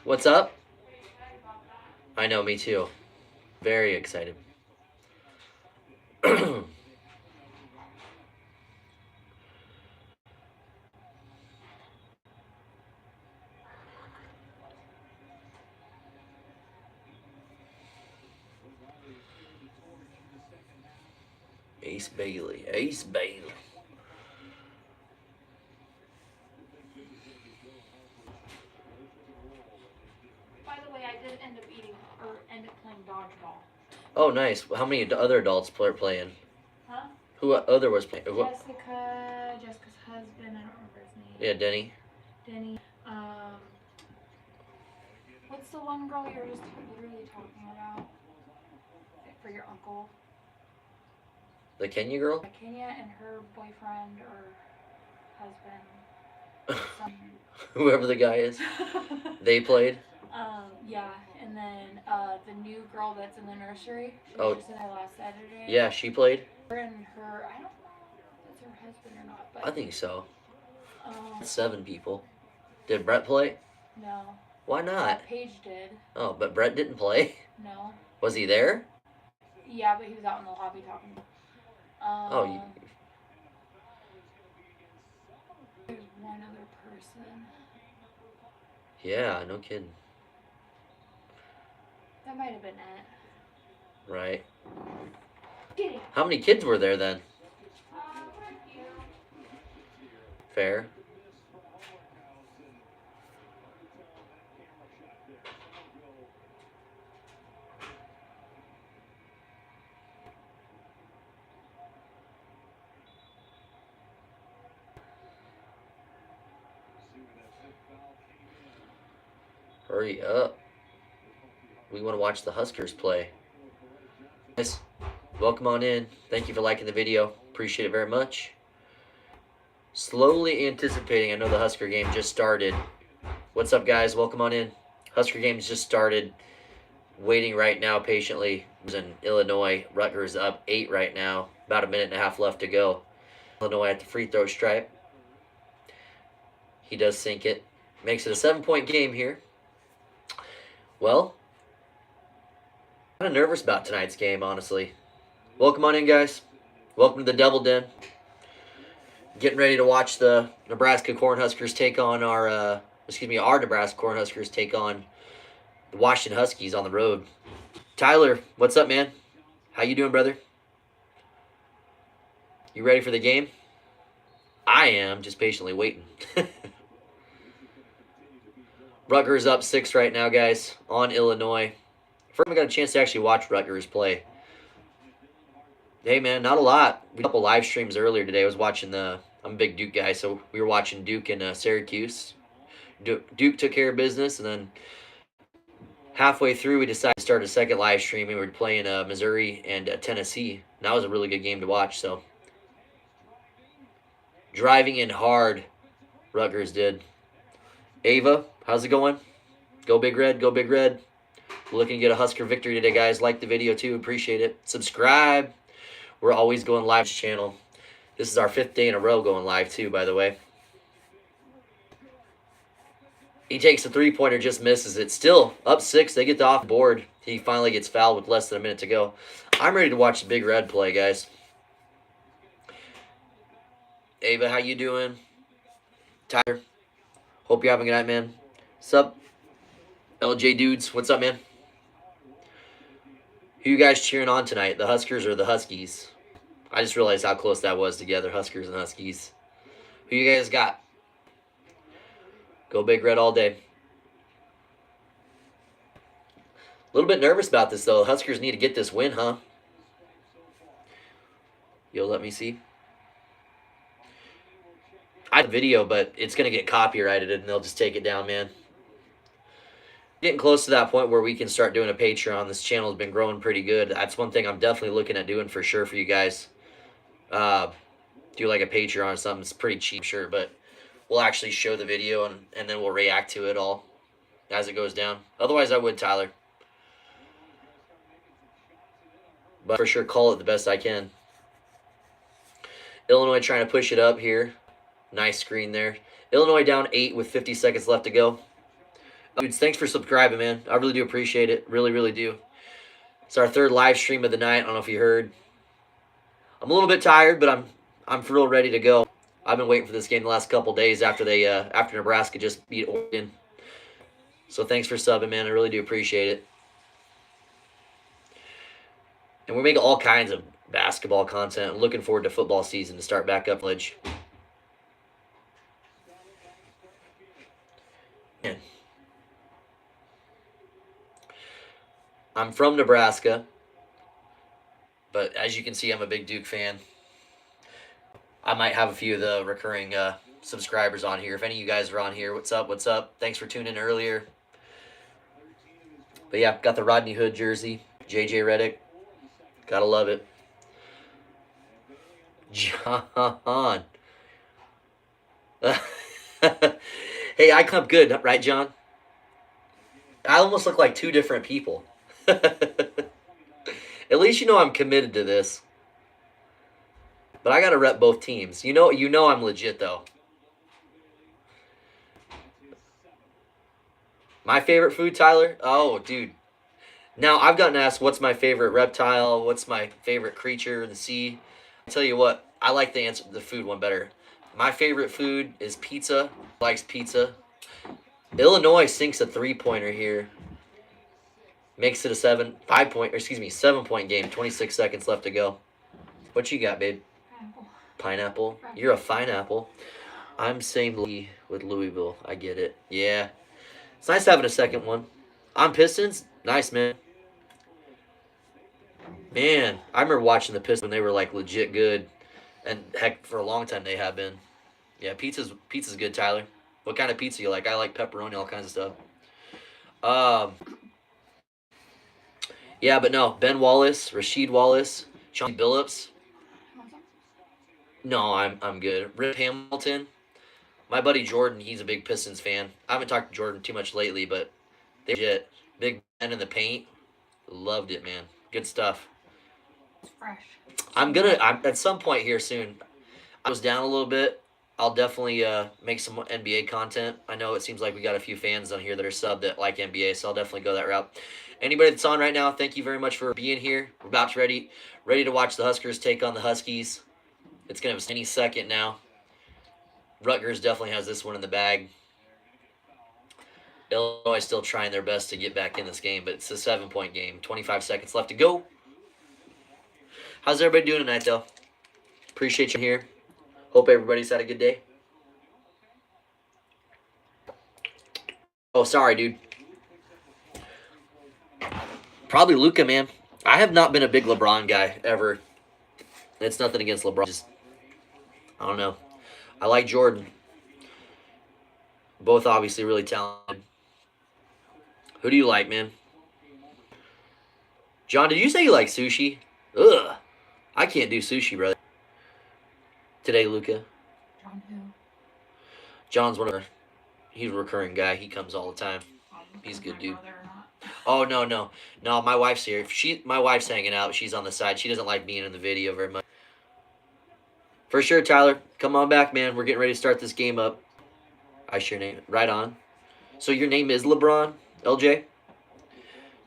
What's up? I know, me too. Very excited. Ace Bailey. Ace Bailey. By the way, I did end up playing dodgeball. Oh, nice. How many other adults are playing? Huh? Who other was playing? Jessica's husband, I don't remember his name. Yeah, Denny. Denny. What's the one girl you were just literally talking about? For your uncle? The Kenya girl? Kenya and her boyfriend or husband. Whoever the guy is. They played? Yeah, and then the new girl that's in the nursery. She Oh. was just in there last Saturday. Yeah, she played? Her and her, I don't know if it's her husband or not, but I think so. 7 people. Did Brett play? No. Why not? Paige did. Oh, but Brett didn't play? No. Was he there? Yeah, but he was out in the lobby talking. There's one other person. Yeah, no kidding. That might have been it. Right. Get it. How many kids were there then? Fair. Hurry up. We want to watch the Huskers play. Guys, welcome on in. Thank you for liking the video. Appreciate it very much. Slowly anticipating. I know the Husker game just started. What's up, guys? Welcome on in. Husker game's just started. Waiting right now patiently. In Illinois, Rutgers up 8 right now. About a minute and a half left to go. Illinois at the free throw stripe. He does sink it. Makes it a 7-point game here. Well, I'm kind of nervous about tonight's game, honestly. Welcome on in, guys. Welcome to the Devil Den. Getting ready to watch the Nebraska Cornhuskers take on our Nebraska Cornhuskers take on the Washington Huskies on the road. Tyler, what's up, man? How you doing, brother? You ready for the game? I am, just patiently waiting. Rutgers up 6 right now, guys, on Illinois. First, I got a chance to actually watch Rutgers play. Hey, man, not a lot. We had a couple live streams earlier today. I was watching I'm a big Duke guy, so we were watching Duke and Syracuse. Duke took care of business, and then halfway through, we decided to start a second live stream. We were playing Missouri and Tennessee. And that was a really good game to watch, so. Driving in hard, Rutgers did. Ava, how's it going? Go Big Red, go Big Red. We're looking to get a Husker victory today, guys. Like the video, too. Appreciate it. Subscribe. We're always going live on this channel. This is our 5th day in a row going live, too, by the way. He takes a three-pointer, just misses it. Still, up 6. They get the off board. He finally gets fouled with less than a minute to go. I'm ready to watch the Big Red play, guys. Ava, how you doing? Tyler, hope you're having a good night, man. Sup? LJ Dudes, what's up, man? Who you guys cheering on tonight, the Huskers or the Huskies? I just realized how close that was together, Huskers and Huskies. Who you guys got? Go Big Red all day. A little bit nervous about this, though. Huskers need to get this win, huh? Yo, let me see. I have a video, but it's going to get copyrighted, and they'll just take it down, man. Getting close to that point where we can start doing a Patreon. This channel has been growing pretty good. That's one thing I'm definitely looking at doing for sure for you guys. Do like a Patreon or something. It's pretty cheap, sure, but we'll actually show the video and then we'll react to it all as it goes down. Otherwise, I would, Tyler. But for sure, call it the best I can. Illinois trying to push it up here. Nice screen there. Illinois down 8 with 50 seconds left to go. Dudes, thanks for subscribing, man. I really do appreciate it. Really, really do. It's our third live stream of the night. I don't know if you heard. I'm a little bit tired, but I'm for real ready to go. I've been waiting for this game the last couple days after Nebraska just beat Oregon. So thanks for subbing, man. I really do appreciate it. And we're making all kinds of basketball content. I'm looking forward to football season to start back up. Man. I'm from Nebraska, but as you can see, I'm a big Duke fan. I might have a few of the recurring subscribers on here. If any of you guys are on here, what's up? What's up? Thanks for tuning in earlier. But yeah, got the Rodney Hood jersey. JJ Redick. Gotta love it. John. Hey, I come good, right, John? I almost look like two different people. At least you know I'm committed to this. But I gotta rep both teams. You know I'm legit though. My favorite food, Tyler? Oh, dude. Now I've gotten asked what's my favorite reptile, what's my favorite creature in the sea. I tell you what, I like the food one better. My favorite food is pizza. Likes pizza. Illinois sinks a 3-pointer here. Makes it a 7-point game. 26 seconds left to go. What you got, babe? Pineapple. You're a fine apple. I'm same with Louisville. I get it. Yeah. It's nice having a second one. I'm Pistons. Nice, man. Man, I remember watching the Pistons when they were like legit good. And heck, for a long time they have been. Yeah, pizza's good, Tyler. What kind of pizza you like? I like pepperoni, all kinds of stuff. Yeah, but no. Ben Wallace, Rasheed Wallace, Chauncey Billups. No, I'm good. Rip Hamilton. My buddy Jordan, he's a big Pistons fan. I haven't talked to Jordan too much lately, but they legit. Big Ben in the paint. Loved it, man. Good stuff. Fresh. I'm at some point here soon. I was down a little bit. I'll definitely make some NBA content. I know it seems like we got a few fans on here that are subbed that like NBA, so I'll definitely go that route. Anybody that's on right now, thank you very much for being here. We're about to ready to watch the Huskers take on the Huskies. It's going to have any second now. Rutgers definitely has this one in the bag. Illinois still trying their best to get back in this game, but it's a 7-point game. 25 seconds left to go. How's everybody doing tonight, though? Appreciate you here. Hope everybody's had a good day. Oh, sorry, dude. Probably Luka, man. I have not been a big LeBron guy ever. It's nothing against LeBron. I don't know. I like Jordan. Both obviously really talented. Who do you like, man? John, did you say you like sushi? Ugh. I can't do sushi, brother. Today, Luca. John who? John's one of our... He's a recurring guy. He comes all the time. He's a good dude. Oh, no. No, my wife's here. My wife's hanging out. She's on the side. She doesn't like being in the video very much. For sure, Tyler. Come on back, man. We're getting ready to start this game up. I sure name it. Right on. So your name is LeBron, LJ?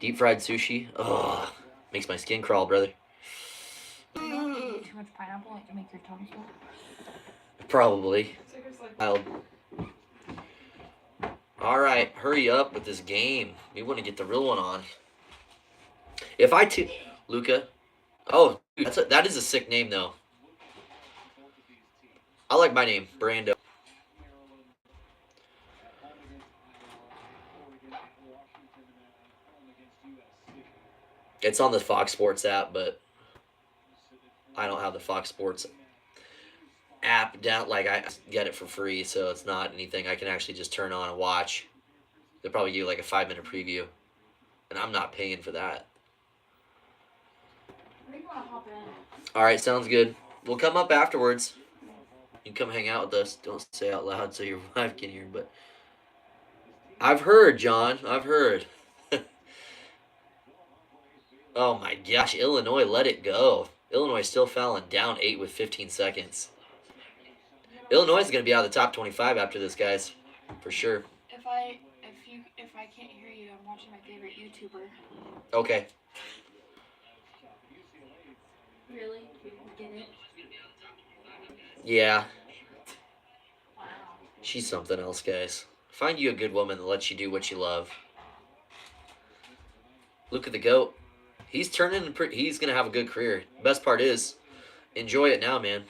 Deep fried sushi? Ugh. Makes my skin crawl, brother. You don't eat too much pineapple like to make your tongue swell? Probably. Wild. All right, hurry up with this game. We want to get the real one on. If I Luca. Oh, dude, that is a sick name though. I like my name, Brando. It's on the Fox Sports app, but I don't have the Fox Sports app down. Like, I get it for free, so it's not anything I can actually just turn on and watch. They'll probably give you like a 5-minute preview, and I'm not paying for that. Where do you want to hop in? All right, sounds good. We'll come up afterwards. You can come hang out with us. Don't say out loud so your wife can hear, but I've heard, John. I've heard. Oh my gosh, Illinois let it go. Illinois still fouling, down 8 with 15 seconds. Illinois is going to be out of the top 25 after this, guys, for sure. If if I can't hear you, I'm watching my favorite YouTuber. Okay. Really? You get it? Yeah. Wow. She's something else, guys. Find you a good woman that lets you do what you love. Look at the GOAT. He's he's going to have a good career. Best part is, enjoy it now, man.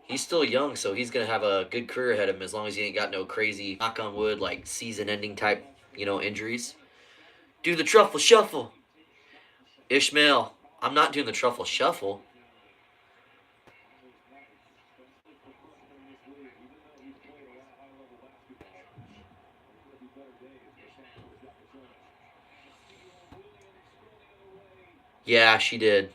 He's still young, so he's going to have a good career ahead of him as long as he ain't got no crazy, knock on wood, like season-ending type, injuries. Do the truffle shuffle. Ishmael, I'm not doing the truffle shuffle. Yeah, she did.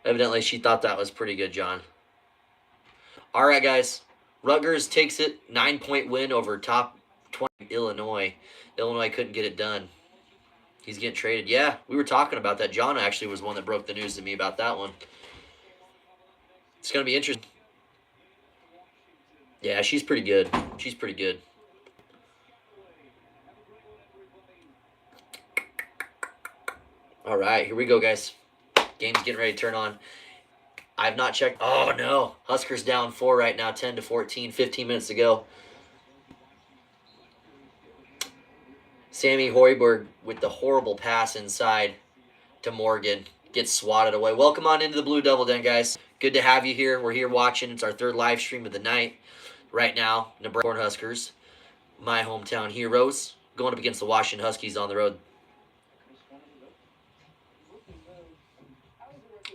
Evidently, she thought that was pretty good, John. All right, guys. Rutgers takes it. 9-point win over top 20 Illinois. Illinois couldn't get it done. He's getting traded. Yeah, we were talking about that. John actually was one that broke the news to me about that one. It's going to be interesting. Yeah, she's pretty good. She's pretty good. All right, here we go, guys. Game's getting ready to turn on. I've not checked. Oh, no. Huskers down 4 right now, 10-14, 15 minutes to go. Sammy Hoiberg with the horrible pass inside to Morgan. Gets swatted away. Welcome on into the Blue Devil Den, guys. Good to have you here. We're here watching. It's our third live stream of the night. Right now, Nebraska Cornhuskers, my hometown heroes, going up against the Washington Huskies on the road.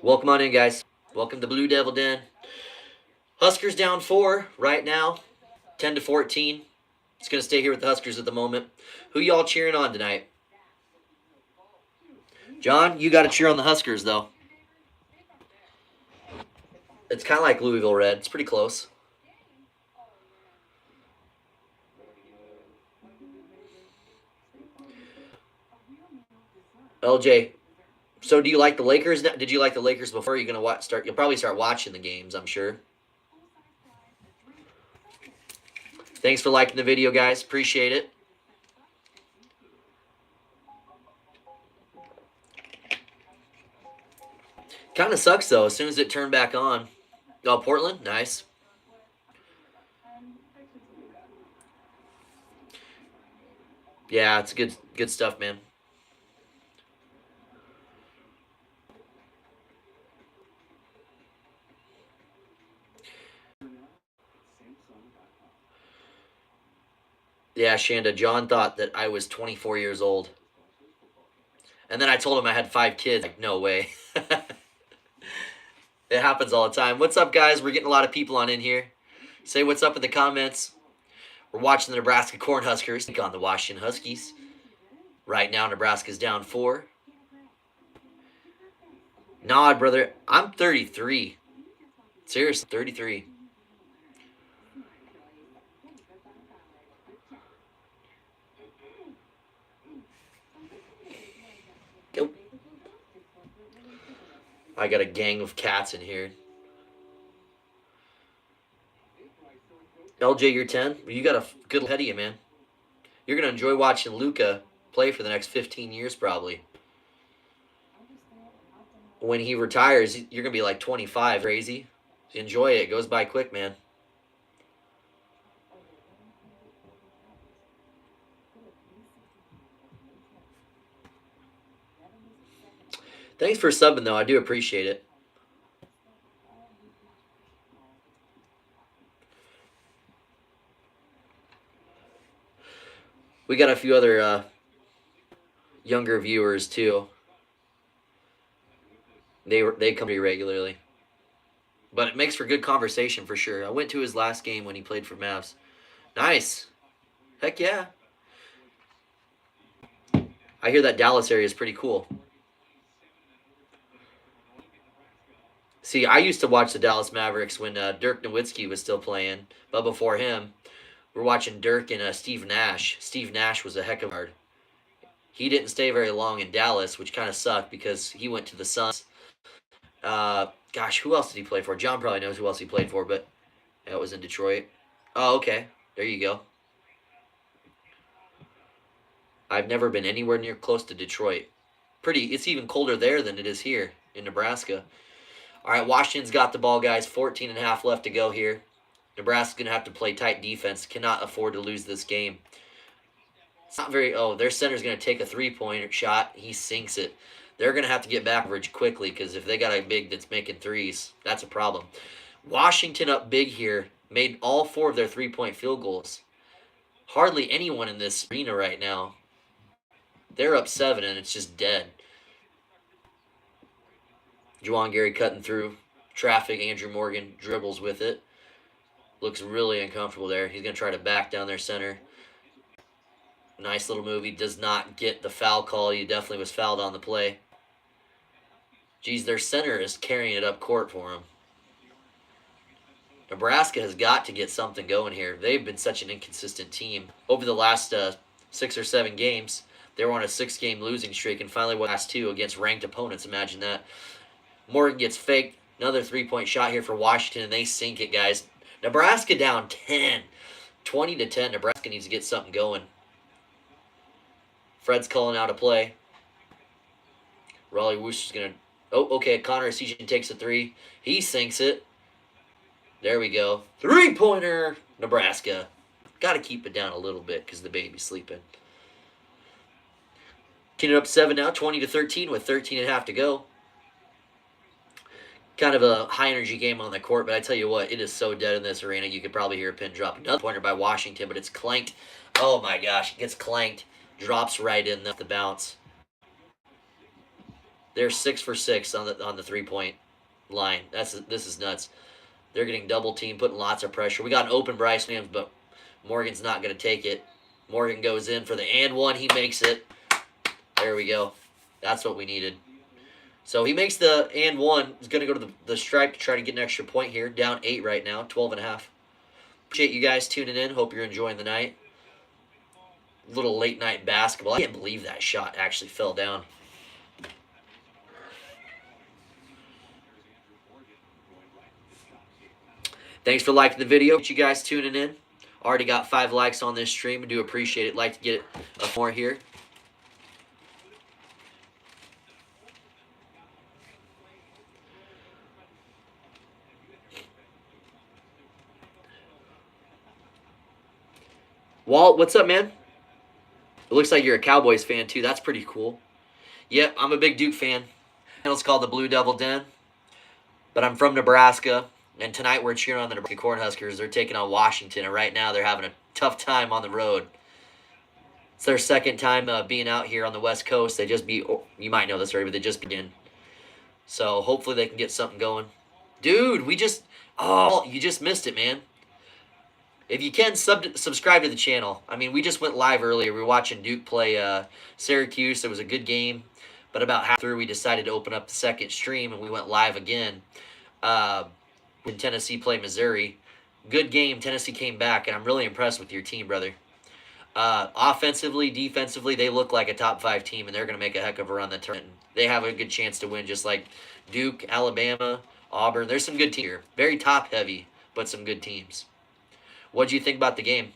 Welcome on in, guys. Welcome to Blue Devil Den. Huskers down 4 right now, 10-14. It's going to stay here with the Huskers at the moment. Who y'all cheering on tonight? John, you got to cheer on the Huskers, though. It's kind of like Louisville Red. It's pretty close. LJ, so do you like the Lakers? Did you like the Lakers before? You're going to start? You'll probably start watching the games, I'm sure. Thanks for liking the video, guys. Appreciate it. Kind of sucks, though, as soon as it turned back on. Oh, Portland? Nice. Yeah, it's good stuff, man. Yeah, Shanda, John thought that I was 24 years old. And then I told him I had 5 kids. Like, no way. It happens all the time. What's up, guys? We're getting a lot of people on in here. Say what's up in the comments. We're watching the Nebraska Cornhuskers take on the Washington Huskies. Right now, Nebraska's down 4. Nod, brother. I'm 33. Seriously, 33. Go. I got a gang of cats in here. LJ, you're 10? You got a good head of you, man. You're going to enjoy watching Luka play for the next 15 years, probably. When he retires, you're going to be like 25. Crazy. Enjoy it. It goes by quick, man. Thanks for subbing, though. I do appreciate it. We got a few other younger viewers, too. They come pretty regularly. But it makes for good conversation, for sure. I went to his last game when he played for Mavs. Nice. Heck yeah. I hear that Dallas area is pretty cool. See, I used to watch the Dallas Mavericks when Dirk Nowitzki was still playing. But before him, we're watching Dirk and Steve Nash. Steve Nash was a heck of a guard. He didn't stay very long in Dallas, which kind of sucked because he went to the Suns. Gosh, who else did he play for? John probably knows who else he played for, but that was in Detroit. Oh, okay. There you go. I've never been anywhere near close to Detroit. It's even colder there than it is here in Nebraska. All right, Washington's got the ball, guys. 14 and a half left to go here. Nebraska's going to have to play tight defense. Cannot afford to lose this game. It's not very. Oh, their center's going to take a three-pointer shot. He sinks it. They're going to have to get back average quickly because if they got a big that's making threes, that's a problem. Washington up big here. Made all 4 of their three-point field goals. Hardly anyone in this arena right now. They're up 7, and it's just dead. Juwan Gary cutting through traffic. Andrew Morgan dribbles with it. Looks really uncomfortable there. He's going to try to back down their center. Nice little move. He does not get the foul call. He definitely was fouled on the play. Geez, their center is carrying it up court for him. Nebraska has got to get something going here. They've been such an inconsistent team. Over the last 6 or 7 games, they were on a 6-game losing streak and finally won the last 2 against ranked opponents. Imagine that. Morgan gets faked. Another three-point shot here for Washington, and they sink it, guys. Nebraska down 10. 20-10. Nebraska needs to get something going. Fred's calling out a play. Raleigh Wooster's going to... Oh, okay. Connor Essegian takes a 3. He sinks it. There we go. Three-pointer, Nebraska. Got to keep it down a little bit because the baby's sleeping. Getting up 7 now, 20-13 with 13 and a half to go. Kind of a high-energy game on the court, but I tell you what, it is so dead in this arena, you could probably hear a pin drop. Another pointer by Washington, but it's clanked. Oh, my gosh, it gets clanked. Drops right in the bounce. They're 6 for 6 on the three-point line. This is nuts. They're getting double-teamed, putting lots of pressure. We got an open Bryce Williams, but Morgan's not going to take it. Morgan goes in for the and one. He makes it. There we go. That's what we needed. So he makes the and one. He's going to go to the stripe to try to get an extra point here. Down 8 right now, 12 and a half. Appreciate you guys tuning in. Hope you're enjoying the night. Little late night basketball. I can't believe that shot actually fell down. Thanks for liking the video. Appreciate you guys tuning in. Already got 5 likes on this stream. I do appreciate it. Like to get a more here. Walt, what's up, man? It looks like you're a Cowboys fan, too. That's pretty cool. Yep, I'm a big Duke fan. It's called the Blue Devil Den. But I'm from Nebraska, and tonight we're cheering on the Nebraska Cornhuskers. They're taking on Washington, and right now they're having a tough time on the road. It's their second time being out here on the West Coast. They just beat, you might know this already, but they just beat in. So hopefully they can get something going. Dude, you just missed it, man. If you can, subscribe to the channel. I mean, we just went live earlier. We were watching Duke play Syracuse. It was a good game. But about half through, we decided to open up the second stream, and we went live again when Tennessee played Missouri. Good game. Tennessee came back, and I'm really impressed with your team, brother. Offensively, defensively, they look like a top 5 team, and they're going to make a heck of a run the tournament. They have a good chance to win, just like Duke, Alabama, Auburn. There's some good teams here. Very top-heavy, but some good teams. What do you think about the game?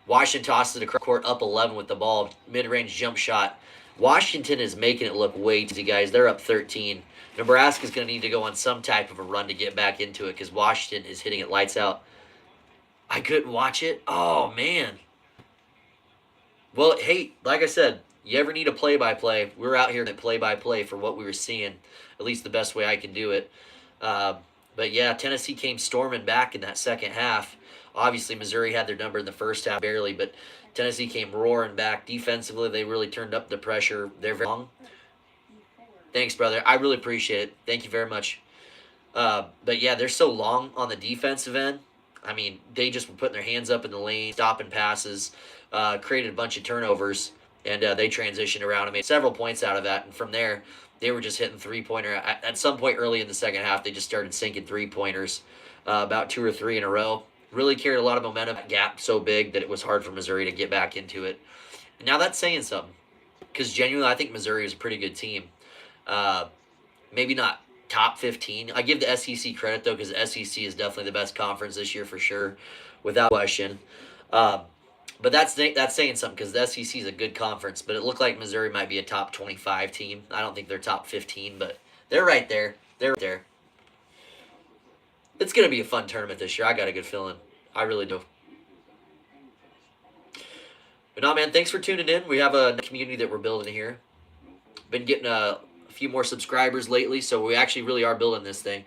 Washington tosses it across court up 11 with the ball. Mid-range jump shot. Washington is making it look way easy, guys. They're up 13. Nebraska's going to need to go on some type of a run to get back into it because Washington is hitting it lights out. I couldn't watch it? Oh, man. Well, hey, like I said, you ever need a play-by-play, we're out here to play-by-play for what we were seeing, at least the best way I can do it. But yeah, Tennessee came storming back in that second half. Obviously, Missouri had their number in the first half, barely, but Tennessee came roaring back. Defensively, they really turned up the pressure. They're very long. Thanks, brother. I really appreciate it. Thank you very much. But yeah, they're so long on the defensive end. I mean, they just were putting their hands up in the lane, stopping passes, created a bunch of turnovers, and they transitioned around and made several points out of that. And from there, they were just hitting three-pointer. At some point early in the second half, they just started sinking three-pointers, about 2 or 3 in a row. Really carried a lot of momentum. That gap so big that it was hard for Missouri to get back into it. And now that's saying something, because genuinely, I think Missouri is a pretty good team. Maybe not top 15. I give the SEC credit, though, because the SEC is definitely the best conference this year for sure, without question. Um, but that's saying something because the SEC is a good conference. But it looked like Missouri might be a top 25 team. I don't think they're top 15, but they're right there. They're right there. It's going to be a fun tournament this year. I got a good feeling. I really do. But no, man, thanks for tuning in. We have a community that we're building here. Been getting a few more subscribers lately, so we actually really are building this thing.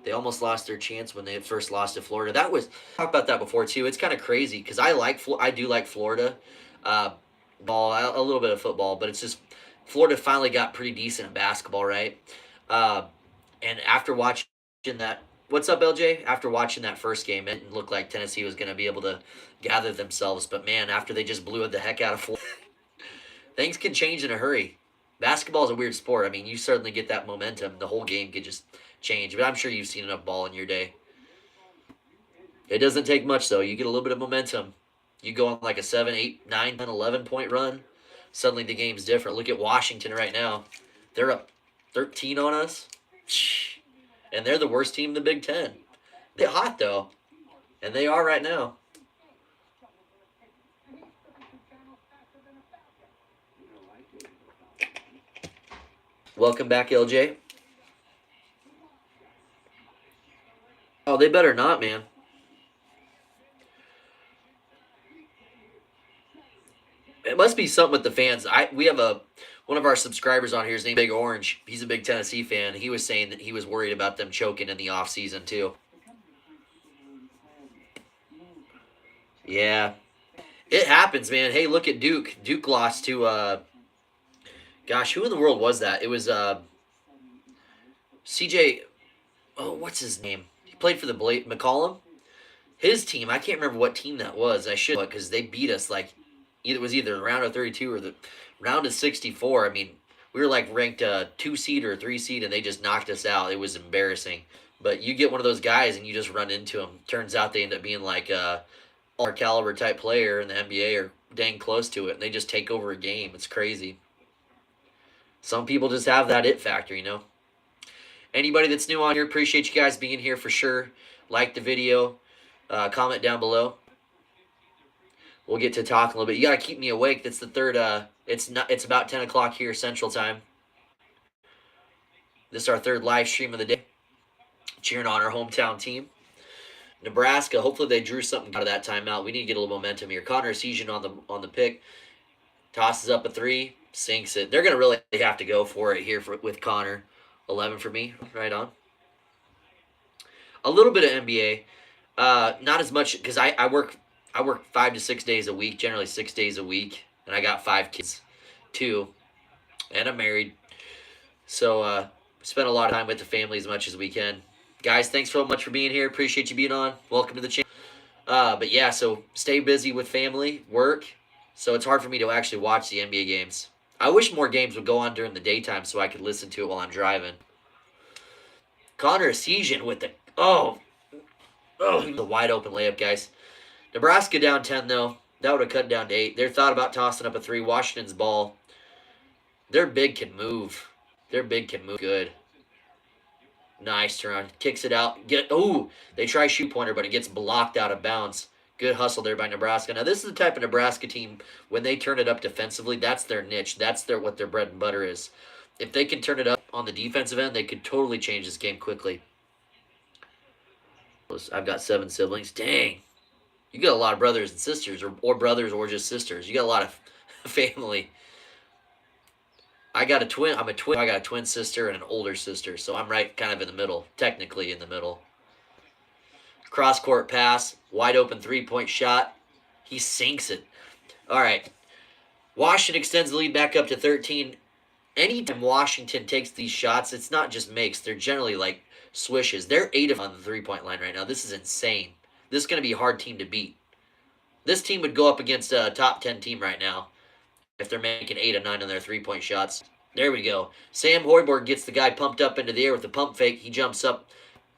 They almost lost their chance when they first lost to Florida. That was talked about that before too. It's kind of crazy because I do like Florida, ball, a little bit of football, but it's just Florida finally got pretty decent at basketball, right? And after watching that, what's up, LJ? After watching that first game, it looked like Tennessee was going to be able to gather themselves, but man, after they just blew the heck out of Florida, things can change in a hurry. Basketball is a weird sport. I mean, you certainly get that momentum. The whole game could just change. But I'm sure you've seen enough ball in your day. It doesn't take much, though. You get a little bit of momentum. You go on like a 7, 8, 9, 10, 11-point run. Suddenly the game's different. Look at Washington right now. They're up 13 on us. And they're the worst team in the Big Ten. They're hot, though. And they are right now. Welcome back, LJ. Oh, they better not, man. It must be something with the fans. We have one of our subscribers on here. His name Big Orange. He's a big Tennessee fan. He was saying that he was worried about them choking in the offseason too. Yeah, it happens, man. Hey, look at Duke. Duke lost to gosh, who in the world was that? It was CJ. Oh, what's his name? He played for the McCollum. His team. I can't remember what team that was. I should, because they beat us like it was either the round of 32 or the round of 64. I mean, we were like ranked a 2 seed or a 3 seed, and they just knocked us out. It was embarrassing. But you get one of those guys and you just run into them. Turns out they end up being like a all caliber type player in the NBA or dang close to it, and they just take over a game. It's crazy. Some people just have that it factor, you know. Anybody that's new on here, appreciate you guys being here for sure. Like the video, comment down below. We'll get to talk a little bit. You gotta keep me awake. That's the third. It's about 10 o'clock here Central Time. This is our third live stream of the day. Cheering on our hometown team, Nebraska. Hopefully they drew something out of that timeout. We need to get a little momentum here. Cornhuskers on the pick, tosses up a 3, sinks it. They're gonna really have to go for it here with Connor. 11 for me, right on. A little bit of NBA, not as much because I work 5 to 6 days a week, generally 6 days a week, and I got 5 kids, 2, and I'm married, so spend a lot of time with the family as much as we can. Guys, thanks so much for being here. Appreciate you being on. Welcome to the channel. But yeah, so stay busy with family, work, so it's hard for me to actually watch the NBA games. I wish more games would go on during the daytime so I could listen to it while I'm driving. Connor Esiason with the the wide open layup, guys. Nebraska down 10 though. That would have cut down to 8. They're thought about tossing up a 3. Washington's ball. Their big can move. Their big can move good. Nice turn. Kicks it out. They try shoot pointer, but it gets blocked out of bounds. Good hustle there by Nebraska. Now, this is the type of Nebraska team, when they turn it up defensively, that's their niche. That's what their bread and butter is. If they can turn it up on the defensive end, they could totally change this game quickly. I've got 7 siblings. Dang. You got a lot of brothers and sisters, or brothers or just sisters. You got a lot of family. I got a twin. I'm a twin. I got a twin sister and an older sister, so I'm right kind of in the middle, technically in the middle. Cross-court pass, wide open 3-point shot. He sinks it. All right. Washington extends the lead back up to 13. Anytime Washington takes these shots, it's not just makes. They're generally like swishes. They're 8 on the 3-point line right now. This is insane. This is going to be a hard team to beat. This team would go up against a top 10 team right now if they're making 8 of 9 on their 3-point shots. There we go. Sam Hoiberg gets the guy pumped up into the air with the pump fake. He jumps up,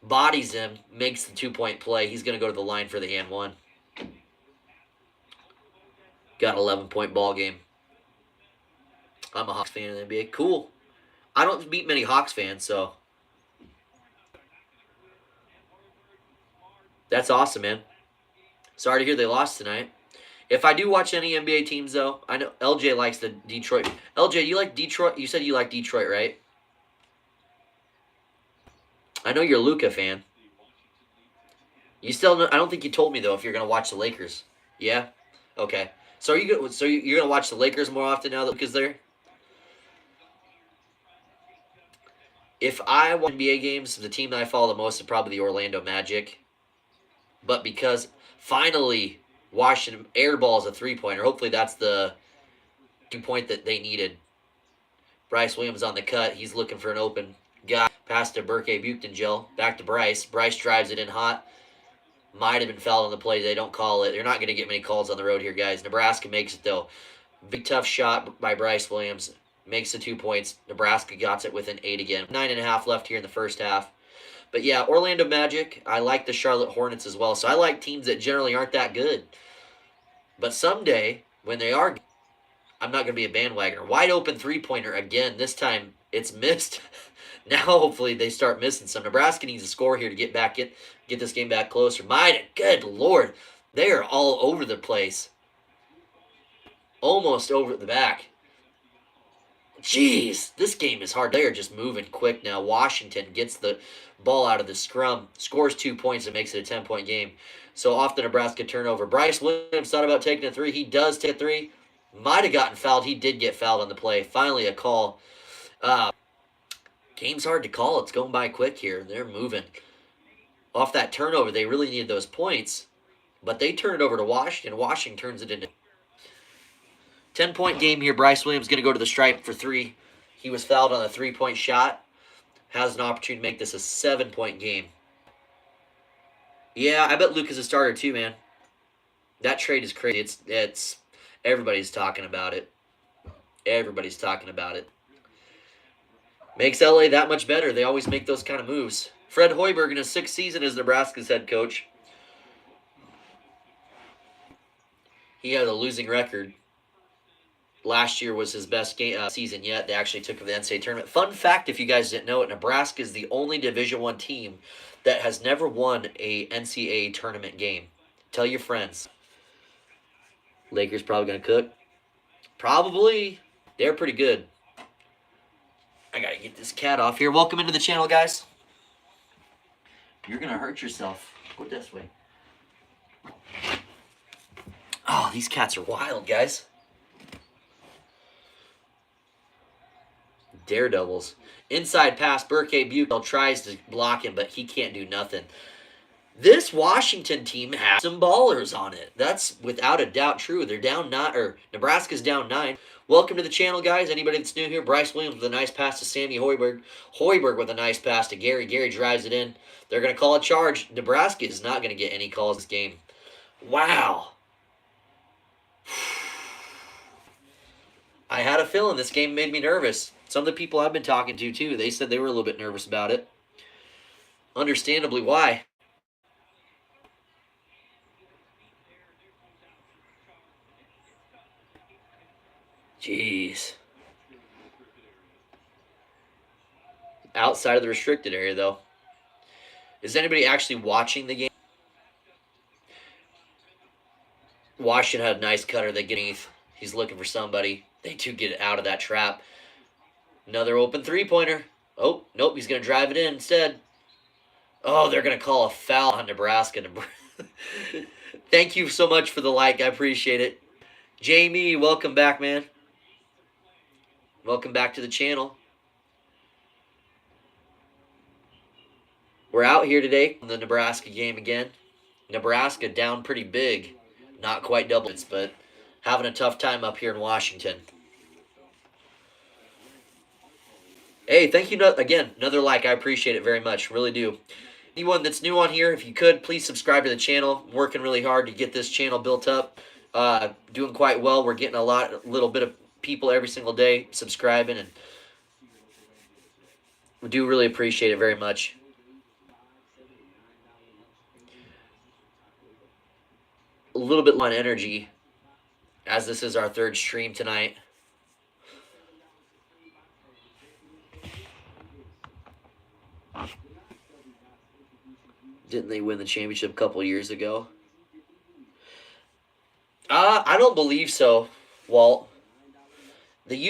bodies him, makes the 2-point play. He's going to go to the line for the and 1. Got an 11-point ball game. I'm a Hawks fan in the NBA. Cool. I don't meet many Hawks fans, so That's awesome, man. Sorry to hear they lost tonight. If I do watch any NBA teams, though, I know LJ likes the Detroit. LJ, you like Detroit? You said you like Detroit, right? I know you're a Luka fan. You still? I don't think you told me though if you're gonna watch the Lakers. Yeah. Okay. So you're gonna watch the Lakers more often now that Luka's there? If I watch NBA games, the team that I follow the most is probably the Orlando Magic. But because finally Washington airballs a 3-pointer, hopefully that's the 2-point that they needed. Bryce Williams on the cut. He's looking for an open guy. Pass to Burke Buchtengel. Back to Bryce. Bryce drives it in hot. Might have been fouled on the play. They don't call it. They're not going to get many calls on the road here, guys. Nebraska makes it, though. Big, tough shot by Bryce Williams. Makes the 2 points. Nebraska got it within 8 again. 9.5 left here in the first half. But yeah, Orlando Magic. I like the Charlotte Hornets as well. So I like teams that generally aren't that good. But someday, when they are, I'm not going to be a bandwagoner. Wide open 3-pointer again. This time it's missed. Now hopefully they start missing some. Nebraska needs a score here to get this game back closer. My good Lord, they are all over the place. Almost over the back. Jeez, this game is hard. They are just moving quick now. Washington gets the ball out of the scrum, scores 2 points, and makes it a 10-point game. So off the Nebraska turnover. Bryce Williams thought about taking a 3. He does take a 3. Might have gotten fouled. He did get fouled on the play. Finally a call. Game's hard to call. It's going by quick here. They're moving. Off that turnover, they really needed those points. But they turn it over to Washington. Washington turns it into 10-point game here. Bryce Williams going to go to the stripe for 3. He was fouled on a 3-point shot. Has an opportunity to make this a 7-point game. Yeah, I bet Luke is a starter too, man. That trade is crazy. It's everybody's talking about it. Everybody's talking about it. Makes LA that much better. They always make those kind of moves. Fred Hoiberg in his 6th season as Nebraska's head coach. He had a losing record. Last year was his best season yet. They actually took him to the NCAA tournament. Fun fact, if you guys didn't know it, Nebraska is the only Division I team that has never won a NCAA tournament game. Tell your friends. Lakers probably going to cook. Probably. They're pretty good. I got to get this cat off here. Welcome into the channel, guys. You're going to hurt yourself. Go this way. Oh, these cats are wild, guys. Daredevils. Inside pass. Burke Buchel tries to block him, but he can't do nothing. This Washington team has some ballers on it. That's without a doubt true. They're down 9, or Nebraska's down 9. Welcome to the channel, guys. Anybody that's new here, Bryce Williams with a nice pass to Sammy Hoiberg. Hoiberg with a nice pass to Gary. Gary drives it in. They're going to call a charge. Nebraska is not going to get any calls this game. Wow. I had a feeling this game made me nervous. Some of the people I've been talking to, too, they said they were a little bit nervous about it. Understandably, why? Jeez. Outside of the restricted area, though. Is anybody actually watching the game? Washington had a nice cutter. They get underneath. He's looking for somebody. They do get out of that trap. Another open 3-pointer. Oh, nope. He's going to drive it in instead. Oh, they're going to call a foul on Nebraska. Thank you so much for the like. I appreciate it. Jamie, welcome back, man. Welcome back to the channel. We're out here today on the Nebraska game again. Nebraska down pretty big. Not quite double digits, but having a tough time up here in Washington. Hey, thank you again. Another like. I appreciate it very much. Really do. Anyone that's new on here, if you could, please subscribe to the channel. I'm working really hard to get this channel built up. Doing quite well. We're getting a little bit of people every single day subscribing, and we do really appreciate it very much. A little bit low on energy, as this is our 3rd stream tonight. Didn't they win the championship a couple years ago? I don't believe so, Walt.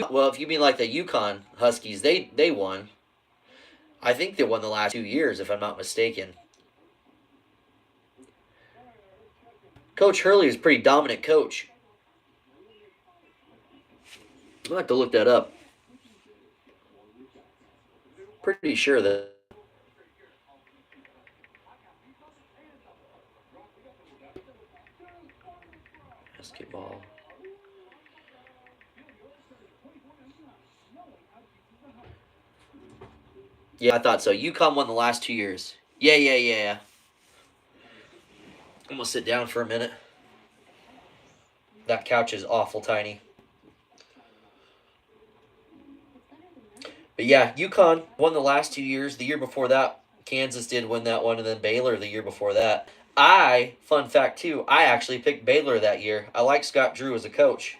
Well, if you mean like the Yukon Huskies, they won. I think they won the last 2 years, if I'm not mistaken. Coach Hurley is a pretty dominant coach. I'll have to look that up. Pretty sure that. Basketball. Yeah, I thought so. UConn won the last 2 years. Yeah. I'm gonna sit down for a minute. That couch is awful tiny. But yeah, UConn won the last 2 years. The year before that, Kansas did win that one, and then Baylor the year before that. Fun fact too, I actually picked Baylor that year. I like Scott Drew as a coach.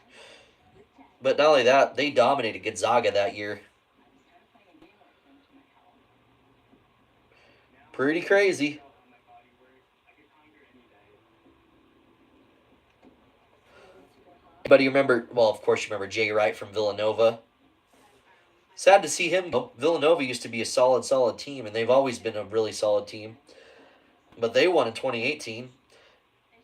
But not only that, they dominated Gonzaga that year. Pretty crazy. Anybody remember, well, of course you remember Jay Wright from Villanova. Sad to see him go. Villanova used to be a solid team, and they've always been a really solid team. But they won in 2018.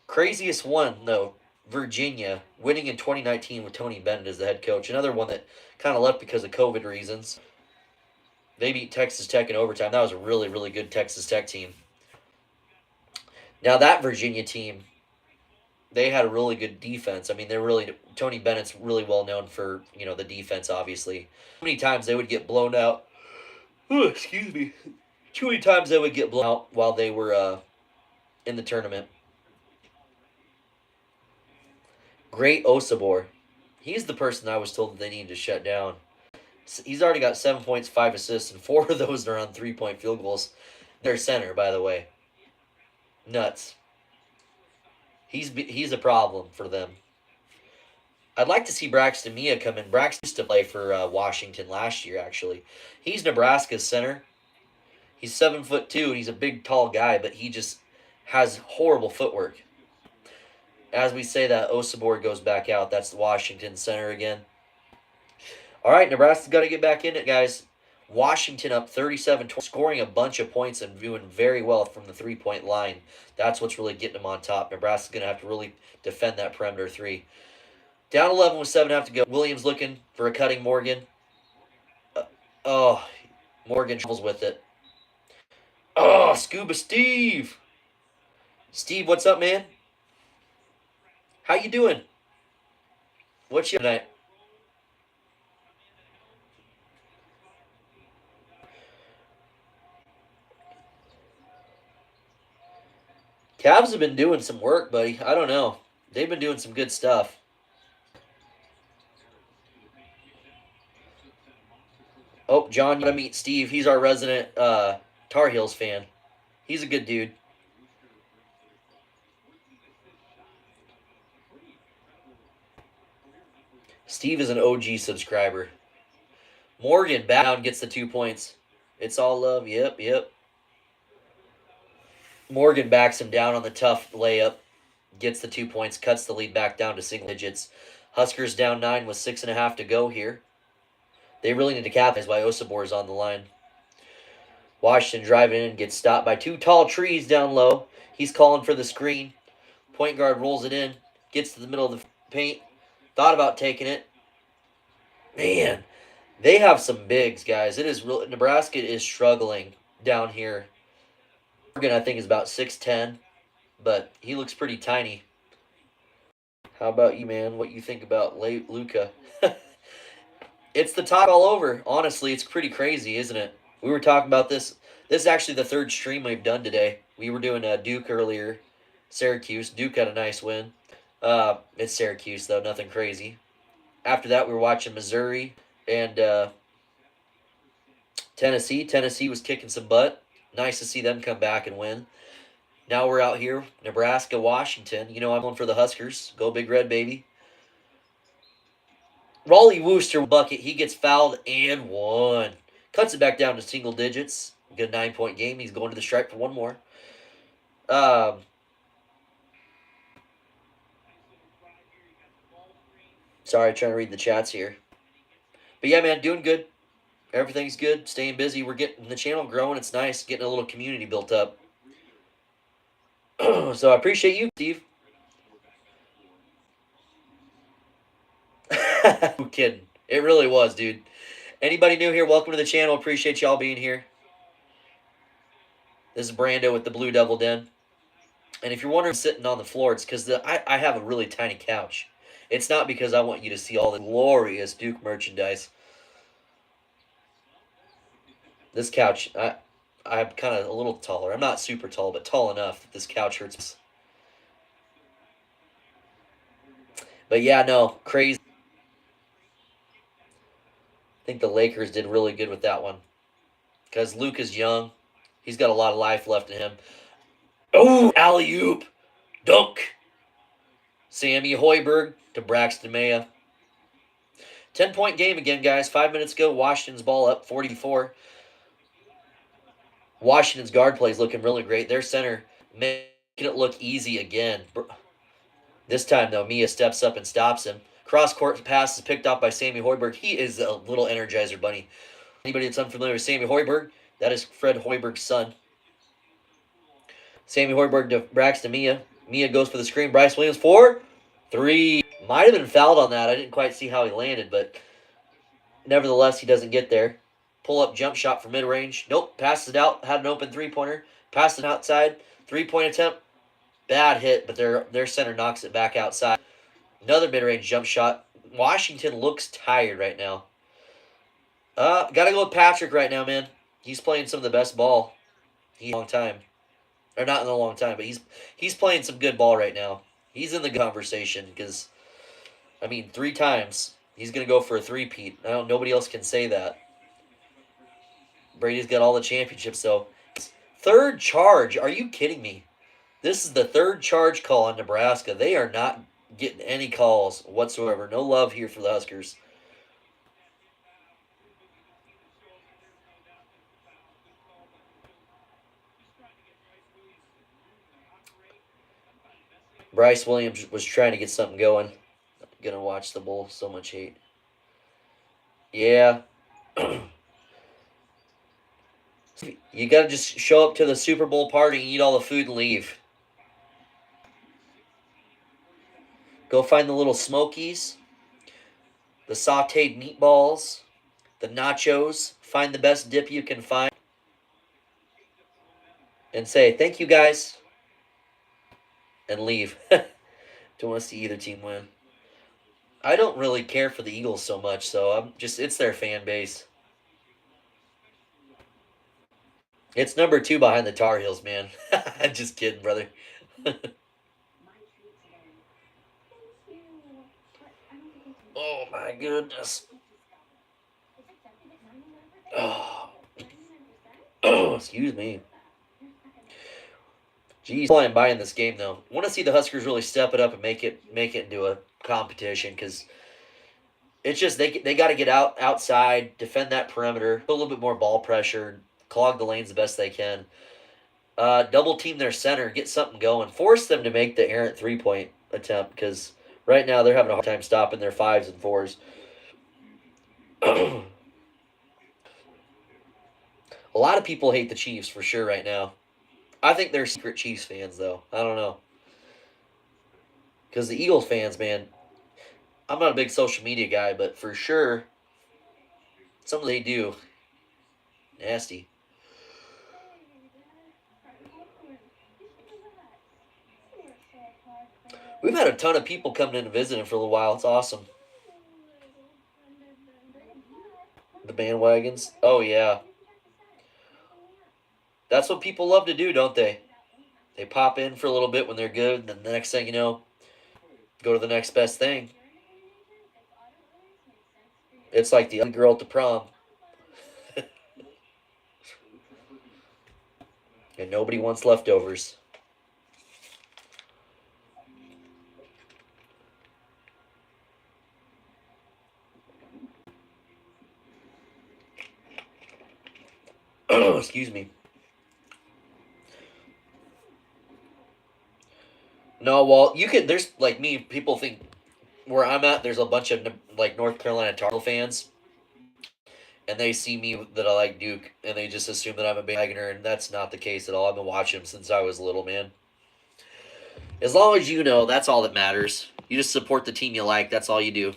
Craziest one, though, Virginia, winning in 2019 with Tony Bennett as the head coach. Another one that kind of left because of COVID reasons. They beat Texas Tech in overtime. That was a really good Texas Tech team. Now that Virginia team, they had a really good defense. I mean, Tony Bennett's really well known for, the defense, obviously. How many times they would get blown out? Oh, excuse me. Too many times they would get blown out while they were in the tournament. Great Osabor. He's the person I was told that they needed to shut down. He's already got 7 points, 5 assists, and 4 of those are on 3-point field goals. Their center, by the way. Nuts. He's a problem for them. I'd like to see Braxton Mia come in. Braxton used to play for Washington last year, actually. He's Nebraska's center. He's 7'2", and he's a big, tall guy, but he just has horrible footwork. As we say that, Osabor goes back out. That's the Washington center again. All right, Nebraska's got to get back in it, guys. Washington up 37-20, scoring a bunch of points and doing very well from the three-point line. That's what's really getting them on top. Nebraska's going to have to really defend that perimeter three. Down 11 with 7.5 to go. Williams looking for a cutting Morgan. Morgan troubles with it. Scuba Steve. Steve, what's up, man? How you doing? What's your tonight? Cavs have been doing some work, buddy. I don't know. They've been doing some good stuff. Oh, John, you gotta meet Steve. He's our resident Tar Heels fan. He's a good dude. Steve is an OG subscriber. Morgan back down, gets the 2 points. It's all love. Yep. Morgan backs him down on the tough layup. Gets the 2 points. Cuts the lead back down to single digits. Huskers down 9 with 6.5 to go here. They really need to capitalize while Osabor is on the line. Washington driving in, gets stopped by 2 tall trees down low. He's calling for the screen. Point guard rolls it in. Gets to the middle of the paint. Thought about taking it. Man, they have some bigs, guys. It is real. Nebraska is struggling down here. Morgan, I think, is about 6'10", but he looks pretty tiny. How about you, man? What you think about Luka? It's the talk all over. Honestly, it's pretty crazy, isn't it? We were talking about this. This is actually the third stream we've done today. We were doing Duke earlier. Syracuse. Duke had a nice win. It's Syracuse, though. Nothing crazy. After that, we were watching Missouri and Tennessee. Tennessee was kicking some butt. Nice to see them come back and win. Now we're out here. Nebraska, Washington. You know I'm going for the Huskers. Go Big Red, baby. Raleigh Wooster bucket. He gets fouled and won. Cuts it back down to single digits. Good 9-point game. He's going to the stripe for one more. Um, sorry, trying to read the chats here. But yeah, man, doing good. Everything's good. Staying busy. We're getting the channel growing. It's nice getting a little community built up. So I appreciate you, Steve. No kidding. It really was, dude. Anybody new here, welcome to the channel. Appreciate y'all being here. This is Brando with the Blue Devil Den. And if you're wondering sitting on the floor, it's because I have a really tiny couch. It's not because I want you to see all the glorious Duke merchandise. This couch, I'm kind of a little taller. I'm not super tall, but tall enough that this couch hurts. But yeah, no, crazy. I think the Lakers did really good with that one. Because Luke is young. He's got a lot of life left in him. Oh, alley-oop. Dunk. Sammy Hoiberg to Braxton Maya. 10-point game again, guys. 5 minutes ago, Washington's ball up 44. Washington's guard play is looking really great. Their center making it look easy again. This time, though, Mia steps up and stops him. Cross-court pass is picked off by Sammy Hoiberg. He is a little Energizer bunny. Anybody that's unfamiliar with Sammy Hoiberg, that is Fred Hoiberg's son. Sammy Hoiberg to Braxton Mia. Mia goes for the screen. Bryce Williams for 3. Might have been fouled on that. I didn't quite see how he landed, but nevertheless, he doesn't get there. Pull-up jump shot from mid-range. Nope, passes it out. Had an open three-pointer. Passed it outside. Three-point attempt. Bad hit, but their center knocks it back outside. Another mid-range jump shot. Washington looks tired right now. Gotta go with Patrick right now, man. He's playing some of the best ball in a long time. Or not in a long time, but he's playing some good ball right now. He's in the conversation because, I mean, 3 times he's gonna go for a three-peat. Nobody else can say that. Brady's got all the championships, so 3rd charge. Are you kidding me? This is the 3rd charge call on Nebraska. They are not getting any calls whatsoever. No love here for the Huskers. Bryce Williams was trying to get something going. Gonna watch the bowl. So much hate. Yeah. You gotta just show up to the Super Bowl party, eat all the food, and leave. Go find the little Smokies, the sauteed meatballs, the nachos. Find the best dip you can find. And say, thank you, guys. And leave. Don't want to see either team win. I don't really care for the Eagles so much, so it's their fan base. It's number 2 behind the Tar Heels, man. Just kidding, brother. Oh my goodness. Oh. Excuse me. Jeez, I'm buying this game though. I want to see the Huskers really step it up and make it into a competition because it's just they got to get outside, defend that perimeter, put a little bit more ball pressure, clog the lanes the best they can. Double team their center, get something going, force them to make the errant 3-point attempt because right now they're having a hard time stopping their 5s and 4s. A lot of people hate the Chiefs for sure right now. I think they're secret Chiefs fans, though. I don't know. Because the Eagles fans, man, I'm not a big social media guy, but for sure, something they do. Nasty. We've had a ton of people coming in and visiting for a little while. It's awesome. The bandwagons. Oh, yeah. That's what people love to do, don't they? They pop in for a little bit when they're good, and then the next thing you know, go to the next best thing. It's like the ugly girl at the prom. And nobody wants leftovers. Excuse me. No, well, you could. There's like me. People think where I'm at. There's a bunch of like North Carolina Tar Heel fans, and they see me that I like Duke, and they just assume that I'm a bandwagoner, and that's not the case at all. I've been watching them since I was little, man. As long as you know, that's all that matters. You just support the team you like. That's all you do.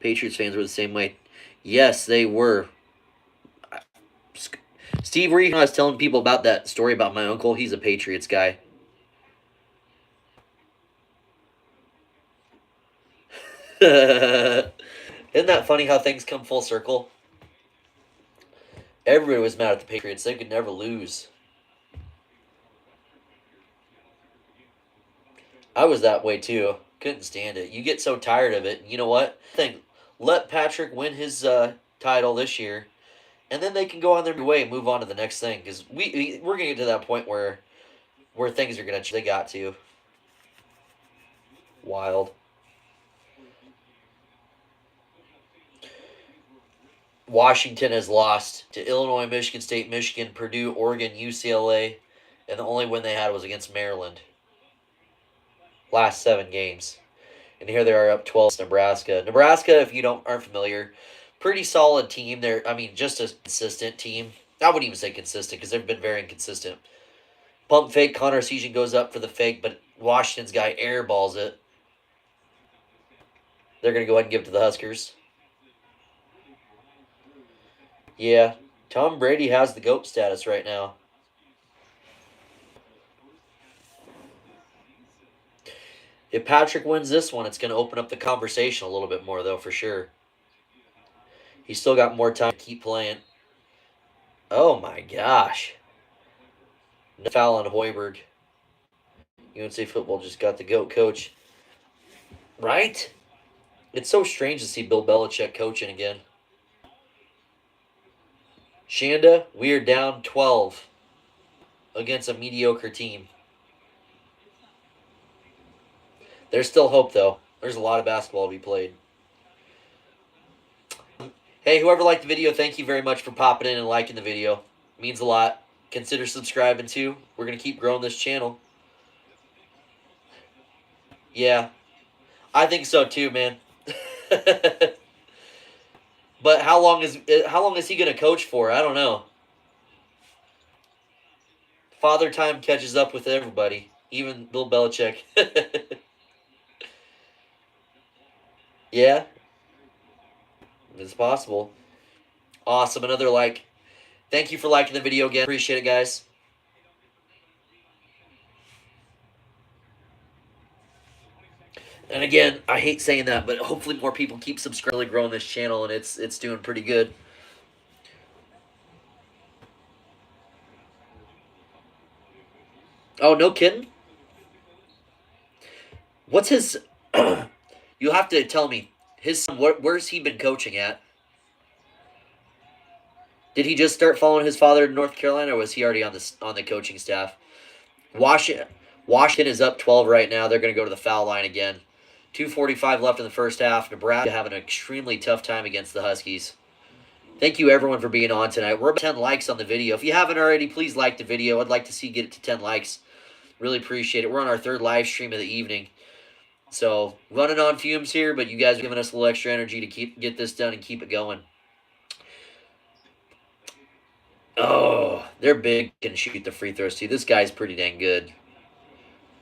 Patriots fans were the same way. Yes, they were. Steve, were you I was telling people about that story about my uncle? He's a Patriots guy. Isn't that funny how things come full circle? Everybody was mad at the Patriots. They could never lose. I was that way too. Couldn't stand it. You get so tired of it. You know what? Let Patrick win his title this year, and then they can go on their way and move on to the next thing. Because we're gonna get to that point where things are gonna. They got to. Wild. Washington has lost to Illinois, Michigan State, Michigan, Purdue, Oregon, UCLA, and the only win they had was against Maryland. Last 7 games. And here they are up 12 Nebraska. Nebraska, if you aren't familiar, pretty solid team. They're just a consistent team. I wouldn't even say consistent because they've been very inconsistent. Pump fake, Connor Sarkisian goes up for the fake, but Washington's guy airballs it. They're going to go ahead and give it to the Huskers. Yeah, Tom Brady has the GOAT status right now. If Patrick wins this one, it's going to open up the conversation a little bit more, though, for sure. He's still got more time to keep playing. Oh, my gosh. No foul on Hoiberg. UNC football just got the GOAT coach. Right? It's so strange to see Bill Belichick coaching again. Shanda, we are down 12 against a mediocre team. There's still hope, though. There's a lot of basketball to be played. Hey, whoever liked the video, thank you very much for popping in and liking the video. It means a lot. Consider subscribing, too. We're going to keep growing this channel. Yeah. I think so, too, man. But how long is he going to coach for? I don't know. Father Time catches up with everybody, even Bill Belichick. Yeah, it's possible. Awesome. Another like. Thank you for liking the video again. Appreciate it, guys. And again, I hate saying that, but hopefully more people keep subscribing, really growing this channel, and it's doing pretty good. Oh, no kidding? What's his... You'll have to tell me. His son, where's he been coaching at? Did he just start following his father in North Carolina, or was he already on the coaching staff? Washington is up 12 right now. They're going to go to the foul line again. 2:45 left in the first half. Nebraska having an extremely tough time against the Huskies. Thank you, everyone, for being on tonight. We're about 10 likes on the video. If you haven't already, please like the video. I'd like to see get it to 10 likes. Really appreciate it. We're on our 3rd live stream of the evening. So, running on fumes here, but you guys are giving us a little extra energy to get this done and keep it going. Oh, they're big and shoot the free throws, too. This guy's pretty dang good.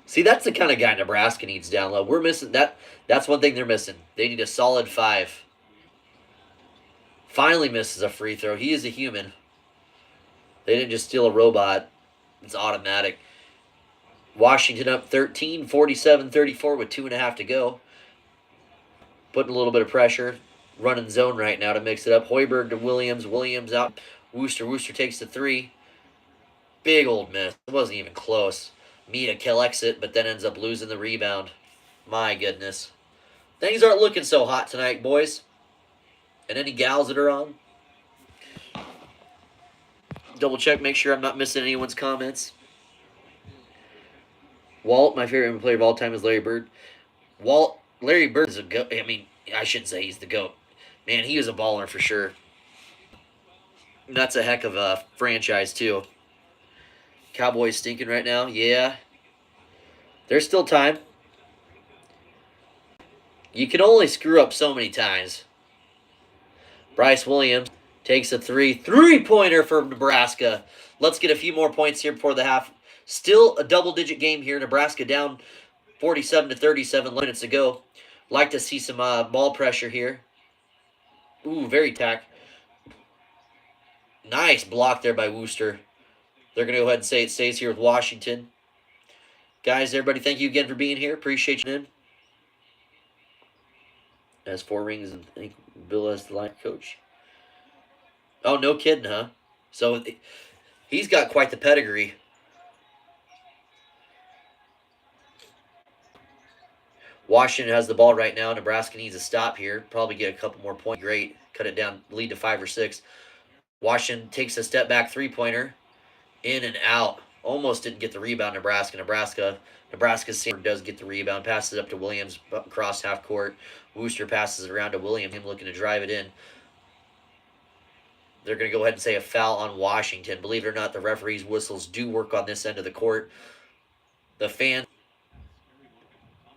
See, that's the kind of guy Nebraska needs down low. We're missing that. That's one thing they're missing. They need a solid 5. Finally misses a free throw. He is a human. They didn't just steal a robot. It's automatic. Washington up 13, 47-34 with 2.5 to go. Putting a little bit of pressure. Running zone right now to mix it up. Hoiberg to Williams. Williams out. Wooster takes the 3. Big old miss. It wasn't even close. Mia collects it, but then ends up losing the rebound. My goodness. Things aren't looking so hot tonight, boys. And any gals that are on. Double check, make sure I'm not missing anyone's comments. Walt, my favorite player of all time is Larry Bird. Larry Bird is a GOAT. I mean, I shouldn't say he's the GOAT. Man, he was a baller for sure. And that's a heck of a franchise, too. Cowboys stinking right now. Yeah. There's still time. You can only screw up so many times. Bryce Williams takes a three-pointer for Nebraska. Let's get a few more points here before the half. Still a double-digit game here. Nebraska down 47-37 minutes to go. Like to see some ball pressure here. Ooh, very tack. Nice block there by Wooster. They're going to go ahead and say it stays here with Washington. Guys, everybody, thank you again for being here. Appreciate you in. Has 4 rings and I think Bill as the line coach. Oh, no kidding, huh? So he's got quite the pedigree. Washington has the ball right now. Nebraska needs a stop here. Probably get a couple more points. Great. Cut it down, lead to 5 or 6. Washington takes a step back three-pointer. In and out. Almost didn't get the rebound, Nebraska's center does get the rebound. Passes up to Williams across half court. Wooster passes it around to Williams. Him looking to drive it in. They're going to go ahead and say a foul on Washington. Believe it or not, the referees' whistles do work on this end of the court. The fan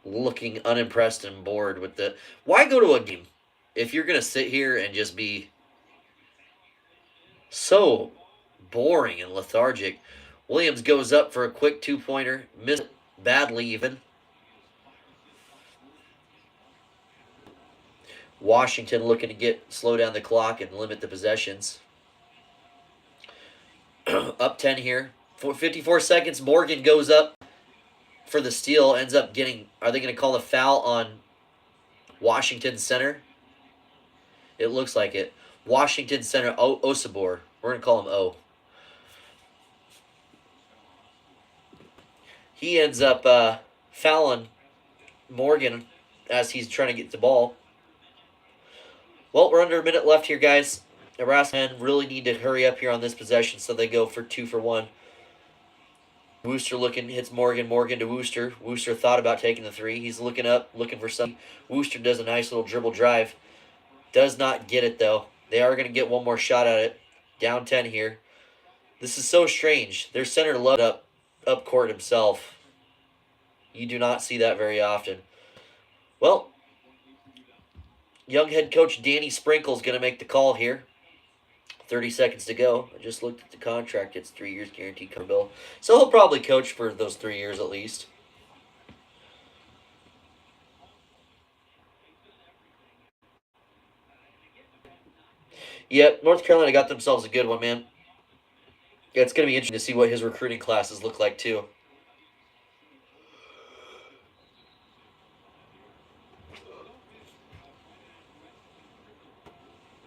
looking unimpressed and bored with the... Why go to a game if you're going to sit here and just be so boring and lethargic? Williams goes up for a quick two-pointer. Missed it badly even. Washington looking to slow down the clock and limit the possessions. Up 10 here. 54 seconds. Morgan goes up for the steal. Ends up getting... Are they going to call the foul on Washington center? It looks like it. Washington center Osabor. We're going to call him O. He ends up fouling Morgan as he's trying to get the ball. Well, we're under a minute left here, guys. Nebraska men really need to hurry up here on this possession, so they go for 2 for 1. Wooster hits Morgan. Morgan to Wooster. Wooster thought about taking the 3. He's looking up, looking for something. Wooster does a nice little dribble drive. Does not get it, though. They are going to get one more shot at it. Down 10 here. This is so strange. Their center loaded up court himself. You do not see that very often. Well, young head coach Danny Sprinkle's going to make the call here. 30 seconds to go. I just looked at the contract. It's 3 years guaranteed cover bill. So he'll probably coach for those 3 years at least. Yep, North Carolina got themselves a good one, man. Yeah, it's going to be interesting to see what his recruiting classes look like, too.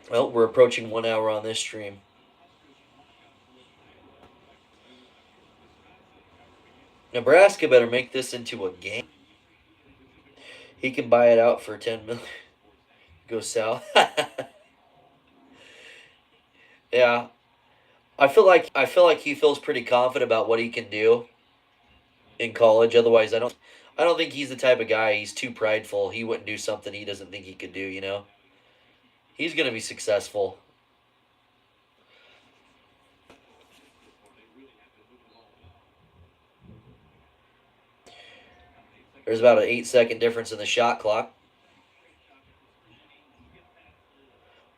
Well, we're approaching 1 hour on this stream. Nebraska better make this into a game. He can buy it out for $10 million. Go south. Yeah. I feel like he feels pretty confident about what he can do in college. Otherwise, I don't think he's the type of guy. He's too prideful. He wouldn't do something he doesn't think he could do, you know? He's going to be successful. There's about an 8-second difference in the shot clock.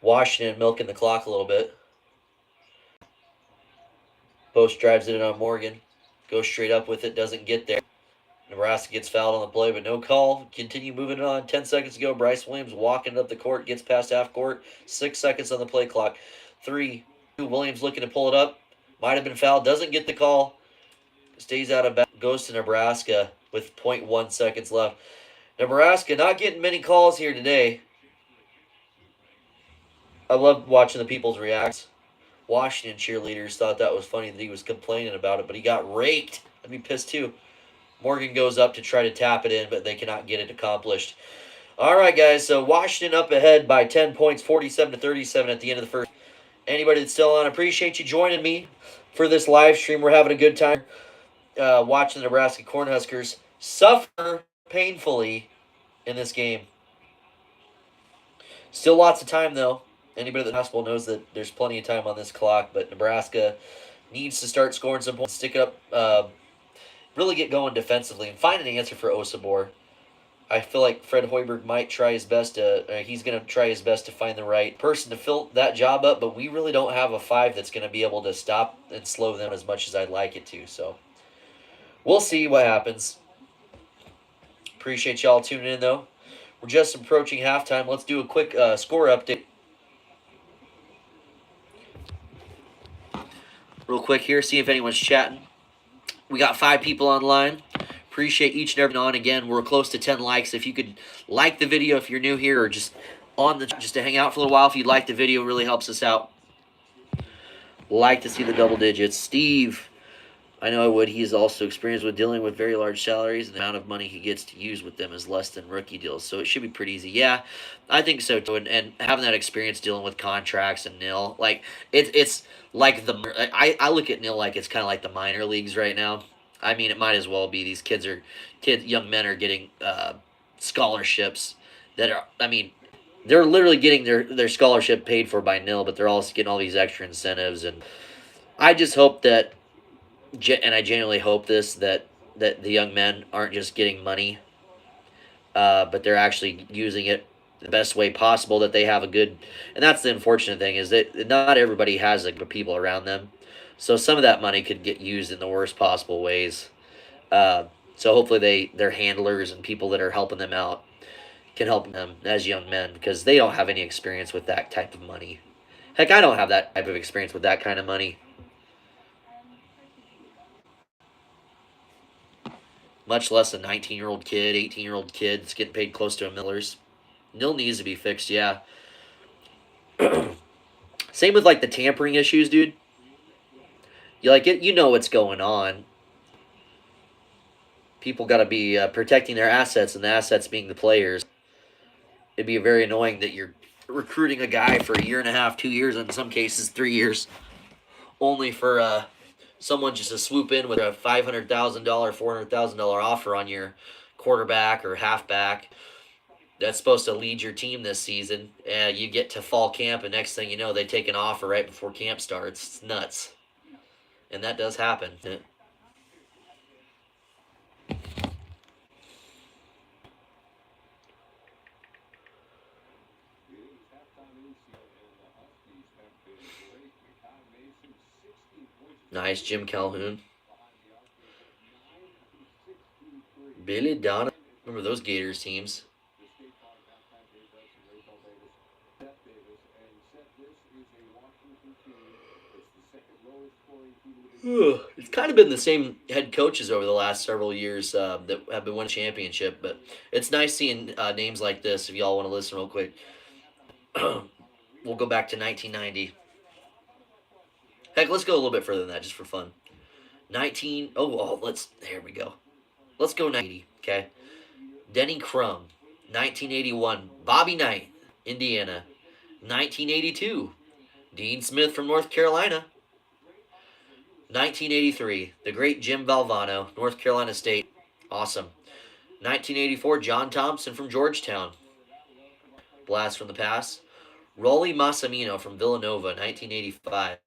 Washington milking the clock a little bit. Post drives it in on Morgan. Goes straight up with it. Doesn't get there. Nebraska gets fouled on the play, but no call. Continue moving on. 10 seconds to go. Bryce Williams walking up the court. Gets past half court. 6 seconds on the play clock. 3, 2. Williams looking to pull it up. Might have been fouled. Doesn't get the call. Stays out of bounds. Goes to Nebraska with 0.1 seconds left. Nebraska not getting many calls here today. I loved watching the people's reacts. Washington cheerleaders thought that was funny that he was complaining about it, but he got raked. I'd be pissed too. Morgan goes up to try to tap it in, but they cannot get it accomplished. All right, guys, so Washington up ahead by 10 points, 47-37 at the end of the first. Anybody that's still on, appreciate you joining me for this live stream. We're having a good time watching the Nebraska Cornhuskers suffer painfully in this game. Still lots of time, though. Anybody at the hospital knows that there's plenty of time on this clock, but Nebraska needs to start scoring some points, stick it up, really get going defensively, and find an answer for Osabor. I feel like Fred Hoiberg might try his best he's going to try his best to find the right person to fill that job up, but we really don't have a 5 that's going to be able to stop and slow them as much as I'd like it to. So we'll see what happens. Appreciate y'all tuning in, though. We're just approaching halftime. Let's do a quick score update. Real quick here, see if anyone's chatting. We got 5 people online. Appreciate each and every on. Again, we're close to 10 likes. If you could like the video if you're new here, or just to hang out for a little while, if you'd like the video, really helps us out. Like to see the double digits. Steve, I know I would. He's also experienced with dealing with very large salaries, and the amount of money he gets to use with them is less than rookie deals, so it should be pretty easy. Yeah, I think so too. And having that experience dealing with contracts and nil, like it's like I look at nil like it's kind of like the minor leagues right now. I mean, it might as well be. These young men are getting scholarships that are, I mean, they're literally getting their scholarship paid for by nil, but they're also getting all these extra incentives. And I just hope that, and I genuinely hope that the young men aren't just getting money, but they're actually using it the best way possible, that they have a good, and that's the unfortunate thing, is that not everybody has like people around them. So some of that money could get used in the worst possible ways. So hopefully their handlers and people that are helping them out can help them as young men, because they don't have any experience with that type of money. Heck, I don't have that type of experience with that kind of money. Much less a 19-year-old kid, 18-year-old kid that's getting paid close to $1 million. Nil needs to be fixed, yeah. Same with like the tampering issues, dude. You know what's going on. People got to be protecting their assets, and the assets being the players. It'd be very annoying that you're recruiting a guy for 1.5 years, 2 years, in some cases 3 years, only for someone just to swoop in with a $500,000, $400,000 offer on your quarterback or halfback that's supposed to lead your team this season. And you get to fall camp, and next thing you know, they take an offer right before camp starts. It's nuts. And that does happen. Nice, Jim Calhoun. Billy Donovan. Remember those Gators teams? It's kind of been the same head coaches over the last several years that have been winning championship, but it's nice seeing names like this. If y'all want to listen real quick, we'll go back to 1990. Heck, let's go a little bit further than that, just for fun. There we go. Let's go 90, okay? Denny Crum, 1981. Bobby Knight, Indiana. 1982. Dean Smith from North Carolina. 1983, the great Jim Valvano, North Carolina State. Awesome. 1984, John Thompson from Georgetown. Blast from the past. Rolly Massimino from Villanova, 1985.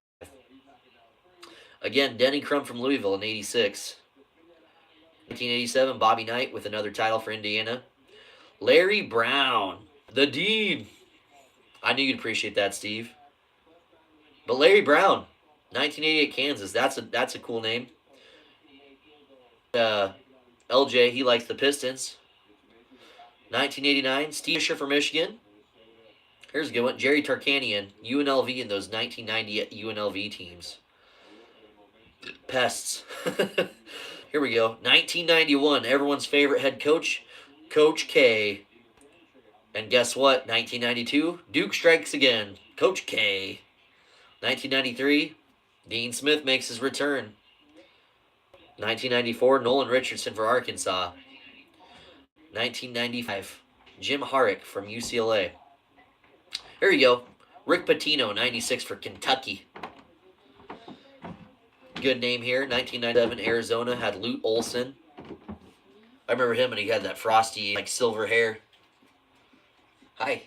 Again, Denny Crum from Louisville in 86. 1987, Bobby Knight with another title for Indiana. Larry Brown, the Dean. I knew you'd appreciate that, Steve. But Larry Brown, 1988 Kansas. That's a cool name. LJ, he likes the Pistons. 1989, Steve Fisher from Michigan. Here's a good one. Jerry Tarkanian, UNLV, in those 1990 UNLV teams. Pests. Here we go. 1991, everyone's favorite head coach, Coach K. And guess what? 1992, Duke strikes again. Coach K. 1993, Dean Smith makes his return. 1994, Nolan Richardson for Arkansas. 1995, Jim Harrick from UCLA. Here you go. Rick Pitino, 96 for Kentucky. Good name here. 1997, Arizona had Lute Olson. I remember him, and he had that frosty, like, silver hair. Hi.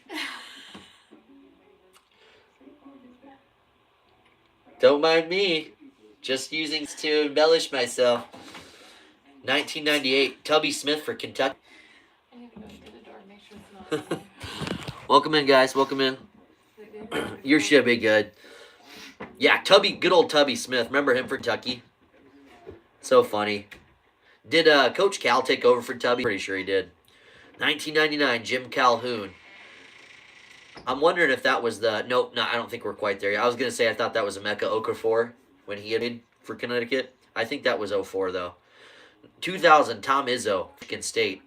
Don't mind me. Just using to embellish myself. 1998, Tubby Smith for Kentucky. I need to go through the door and make sure it's not on there. Welcome in, guys. Welcome in. Is it good? Your should be good. Yeah, Tubby, good old Tubby Smith. Remember him for Kentucky? So funny. Did Coach Cal take over for Tubby? Pretty sure he did. 1999, Jim Calhoun. I'm wondering if that was the... Nope, no, I don't think we're quite there yet. I was going to say I thought that was Emeka Okafor when he had for Connecticut. I think that was 04, though. 2000, Tom Izzo, Michigan State.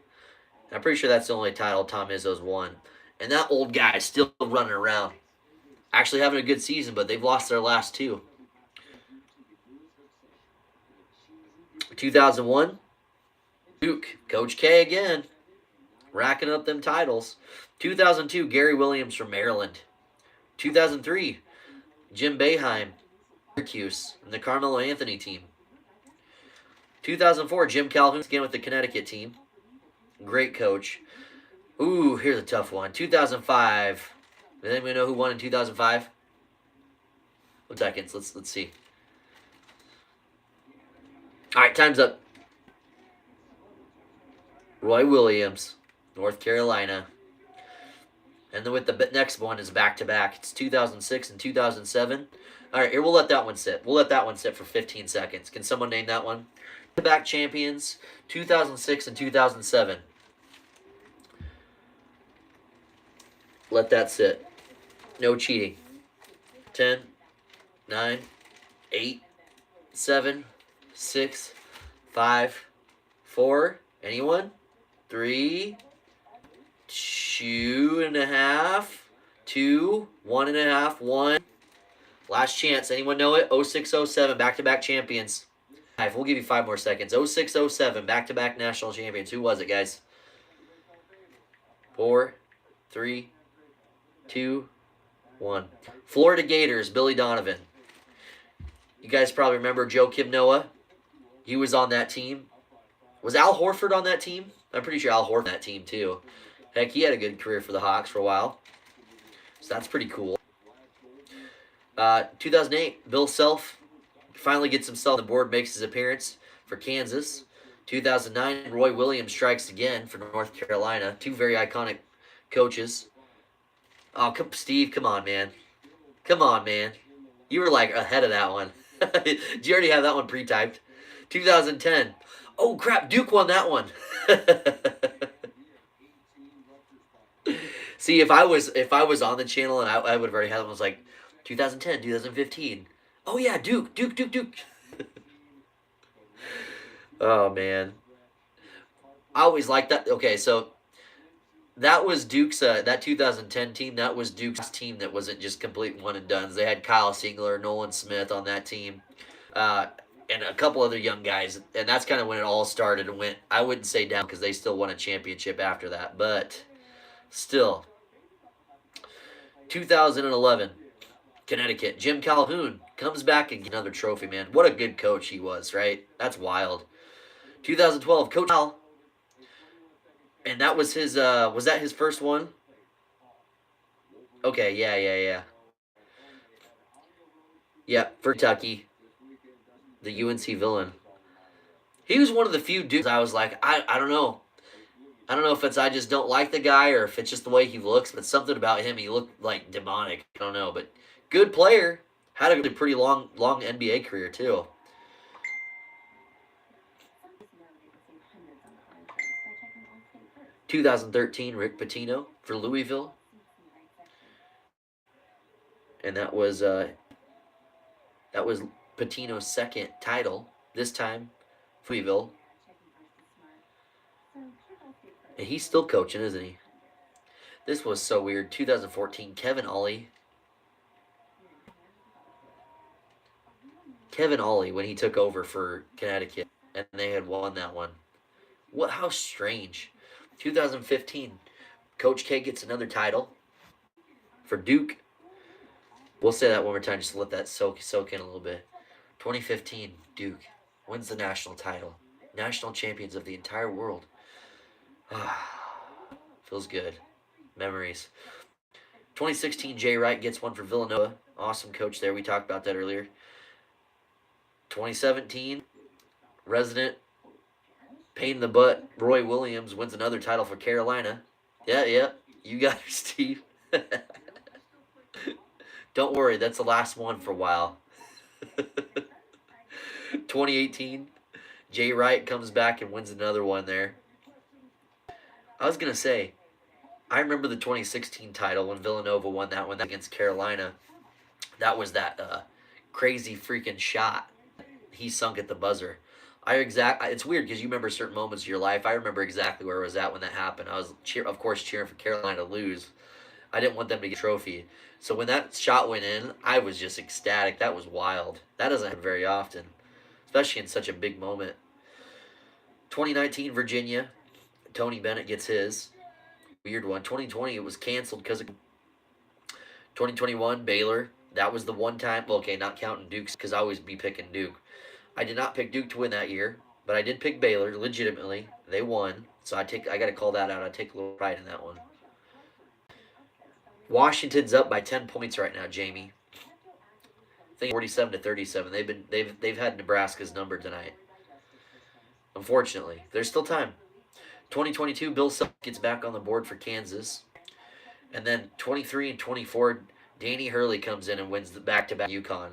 I'm pretty sure that's the only title Tom Izzo's won. And that old guy is still running around. Actually having a good season, but they've lost their last two. 2001, Duke, Coach K again, racking up them titles. 2002, Gary Williams from Maryland. 2003, Jim Boeheim, Syracuse, and the Carmelo Anthony team. 2004, Jim Calhoun again with the Connecticut team. Great coach. Ooh, here's a tough one. 2005. Does anyone know who won in 2005? 1 second. Let's see. All right, time's up. Roy Williams, North Carolina. And then with the next one is back-to-back. It's 2006 and 2007. All right, here, we'll let that one sit. We'll let that one sit for 15 seconds. Can someone name that one? Back champions, 2006 and 2007. Let that sit. No cheating. 10, 9, 8, 7, 6, 5, 4. Anyone? 3, 2.5, 2, 1.5, 1. Last chance. Anyone know it? 06-07, back-to-back champions. We'll give you 5 more seconds. 06-07, back-to-back national champions. Who was it, guys? 4, 3, 2, 1. Florida Gators, Billy Donovan. You guys probably remember Joe Kim Noah. He was on that team. Was Al Horford on that team? I'm pretty sure Al Horford on that team, too. Heck, he had a good career for the Hawks for a while. So that's pretty cool. 2008, Bill Self finally gets himself on the board, makes his appearance for Kansas. 2009, Roy Williams strikes again for North Carolina. 2 very iconic coaches. Oh, Steve, come on, man. Come on, man. You were, like, ahead of that one. Did you already have that one pre-typed? 2010. Oh, crap, Duke won that one. See, if I was on the channel and I would have already had it, I was like, 2010, 2015. Oh, yeah, Duke. Oh, man. I always liked that. Okay, so that was Duke's, that 2010 team, that was Duke's team that wasn't just complete one and dones. They had Kyle Singler, Nolan Smith on that team, and a couple other young guys. And that's kind of when it all started and went, I wouldn't say down because they still won a championship after that. But still, 2011, Connecticut. Jim Calhoun comes back and gets another trophy, man. What a good coach he was, right? That's wild. 2012, Coach Al. And that was his, was that his first one? Okay, yeah. Yeah, for Kentucky. The UNC villain. He was one of the few dudes I was like, I don't know. I don't know if it's I just don't like the guy or if it's just the way he looks, but something about him, he looked like demonic. I don't know, but good player. Had a pretty long NBA career, too. (2013) Rick Pitino for Louisville. And that was Pitino's second title. This time, Louisville. And he's still coaching, isn't he? This was so weird. 2014, Kevin Ollie. Kevin Ollie, when he took over for Connecticut, and they had won that one. What? How strange. 2015, Coach K gets another title for Duke. We'll say that one more time just to let that soak in a little bit. 2015, Duke wins the national title. National champions of the entire world. Feels good. Memories. 2016, Jay Wright gets one for Villanova. Awesome coach there. We talked about that earlier. 2017, resident pain in the butt Roy Williams wins another title for Carolina. Yeah, you got her, Steve. Don't worry, that's the last one for a while. 2018, Jay Wright comes back and wins another one there. I was gonna say, I remember the 2016 title when Villanova won that one against Carolina. That was that crazy freaking shot he sunk at the buzzer. It's weird because you remember certain moments of your life. I remember exactly where I was at when that happened. I was, of course, cheering for Carolina to lose. I didn't want them to get a trophy. So when that shot went in, I was just ecstatic. That was wild. That doesn't happen very often, especially in such a big moment. 2019 Virginia, Tony Bennett gets his. Weird one. 2020 it was canceled because of 2021 Baylor. That was the one time. Well, okay, not counting Duke's because I always be picking Duke. I did not pick Duke to win that year, but I did pick Baylor legitimately. They won, so I got to call that out. I take a little pride in that one. Washington's up by 10 points right now, Jamie. I think 47-37. They've had Nebraska's number tonight. Unfortunately, there's still time. 2022, Bill Self gets back on the board for Kansas, and then 23 and 24, Danny Hurley comes in and wins the back-to-back UConn.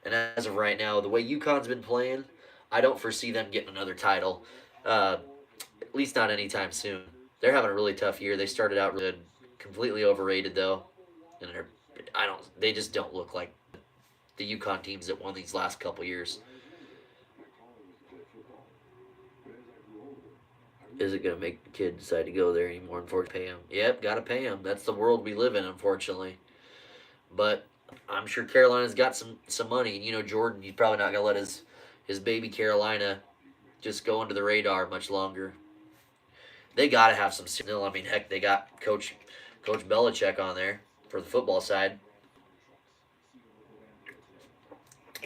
And as of right now, the way UConn's been playing, I don't foresee them getting another title. At least not anytime soon. They're having a really tough year. They started out really good, completely overrated though, and they just don't look like the UConn teams that won these last couple years. Is it going to make the kid decide to go there anymore? Unfortunately, pay him. Yep, got to pay him. That's the world we live in, unfortunately. But I'm sure Carolina's got some money. And, you know, Jordan, he's probably not going to let his baby Carolina just go under the radar much longer. They got to have some signal. I mean, heck, they got Coach Belichick on there for the football side.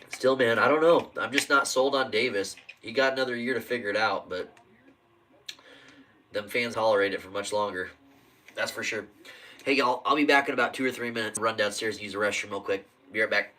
Still, man, I don't know. I'm just not sold on Davis. He got another year to figure it out, but them fans tolerate it for much longer. That's for sure. Hey, y'all, I'll be back in about 2 or 3 minutes. Run downstairs and use the restroom real quick. Be right back.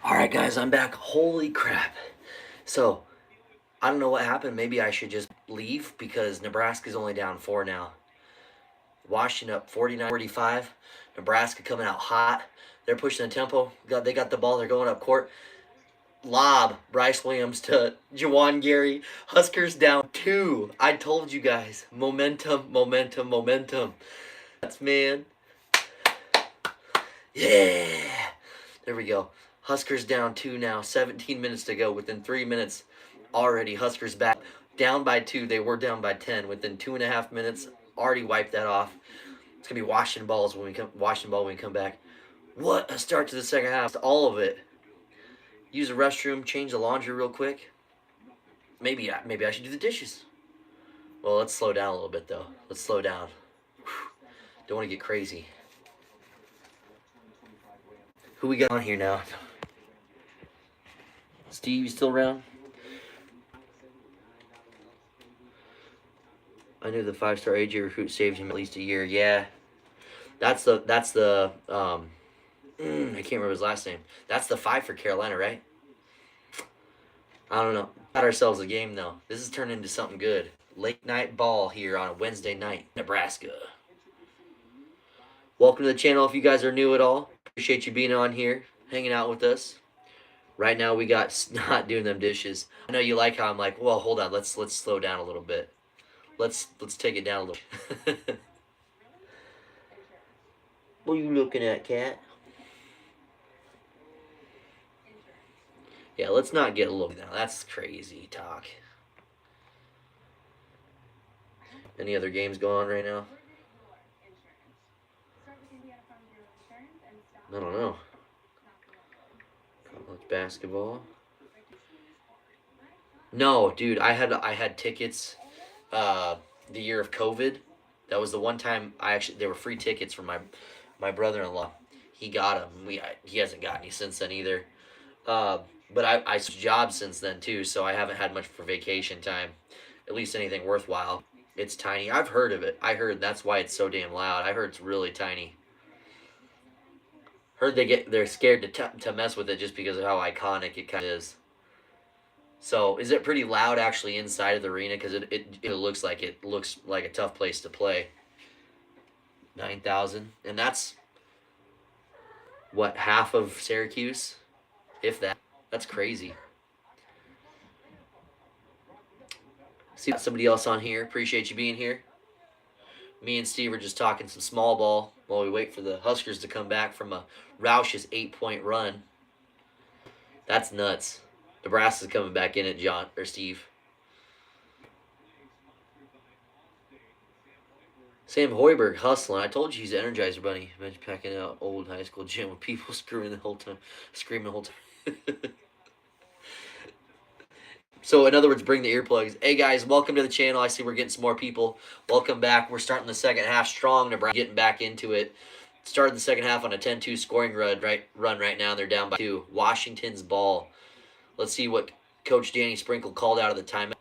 All right, guys, I'm back. Holy crap. So, I don't know what happened. Maybe I should just leave because Nebraska's only down 4 now. Washington up 49-45. Nebraska coming out hot. They're pushing the tempo. They got the ball. They're going up court. Lob. Bryce Williams to Jawan Gary. Huskers down 2. I told you guys. Momentum, momentum, momentum. That's, man. Yeah. There we go. Huskers down 2 now. 17 minutes to go. Within 3 minutes already, Huskers back. Down by 2. They were down by 10. Within 2.5 minutes, already wiped that off. It's going to be Washington ball when we come back. What a start to the second half. All of it. Use the restroom, change the laundry real quick. Maybe I should do the dishes. Well, let's slow down a little bit, though. Let's slow down. Whew. Don't want to get crazy. Who we got on here now? Steve, you still around? I knew the 5-star AJ recruit saved him at least a year. Yeah. That's the I can't remember his last name. That's the 5 for Carolina, right? I don't know. Got ourselves a game, though. This has turned into something good. Late night ball here on a Wednesday night, Nebraska. Welcome to the channel if you guys are new at all. Appreciate you being on here, hanging out with us. Right now we got not doing them dishes. I know you like how I'm like, well, hold on, let's slow down a little bit. Let's take it down a little. What are you looking at, cat? Yeah, let's not get a little now. That's crazy talk. Any other games going on right now? I don't know. College basketball. No, dude, I had tickets the year of COVID. That was the one time they were free tickets from my brother-in-law. He got them. He hasn't got any since then either. But I switched jobs since then too, so I haven't had much for vacation time. At least anything worthwhile. It's tiny. I've heard of it. I heard that's why it's so damn loud. I heard it's really tiny. Heard they're scared to mess with it just because of how iconic it kind of is. So is it pretty loud actually inside of the arena? Because it looks like a tough place to play. 9,000, and that's what, half of Syracuse, if that. That's crazy. See somebody else on here. Appreciate you being here. Me and Steve are just talking some small ball while we wait for the Huskers to come back from a Roush's 8-point run. That's nuts. Nebraska's coming back in it, John or Steve. Sam Hoiberg hustling. I told you he's an Energizer Bunny. Imagine packing out old high school gym with people screaming the whole time. So in other words, bring the earplugs. Hey guys, welcome to the channel. I see we're getting some more people. Welcome back. We're starting the second half strong. Nebraska getting back into it. Started the second half on a 10-2 scoring run right now. They're down by 2. Washington's ball. Let's see what Coach Danny Sprinkle called out of the timeout.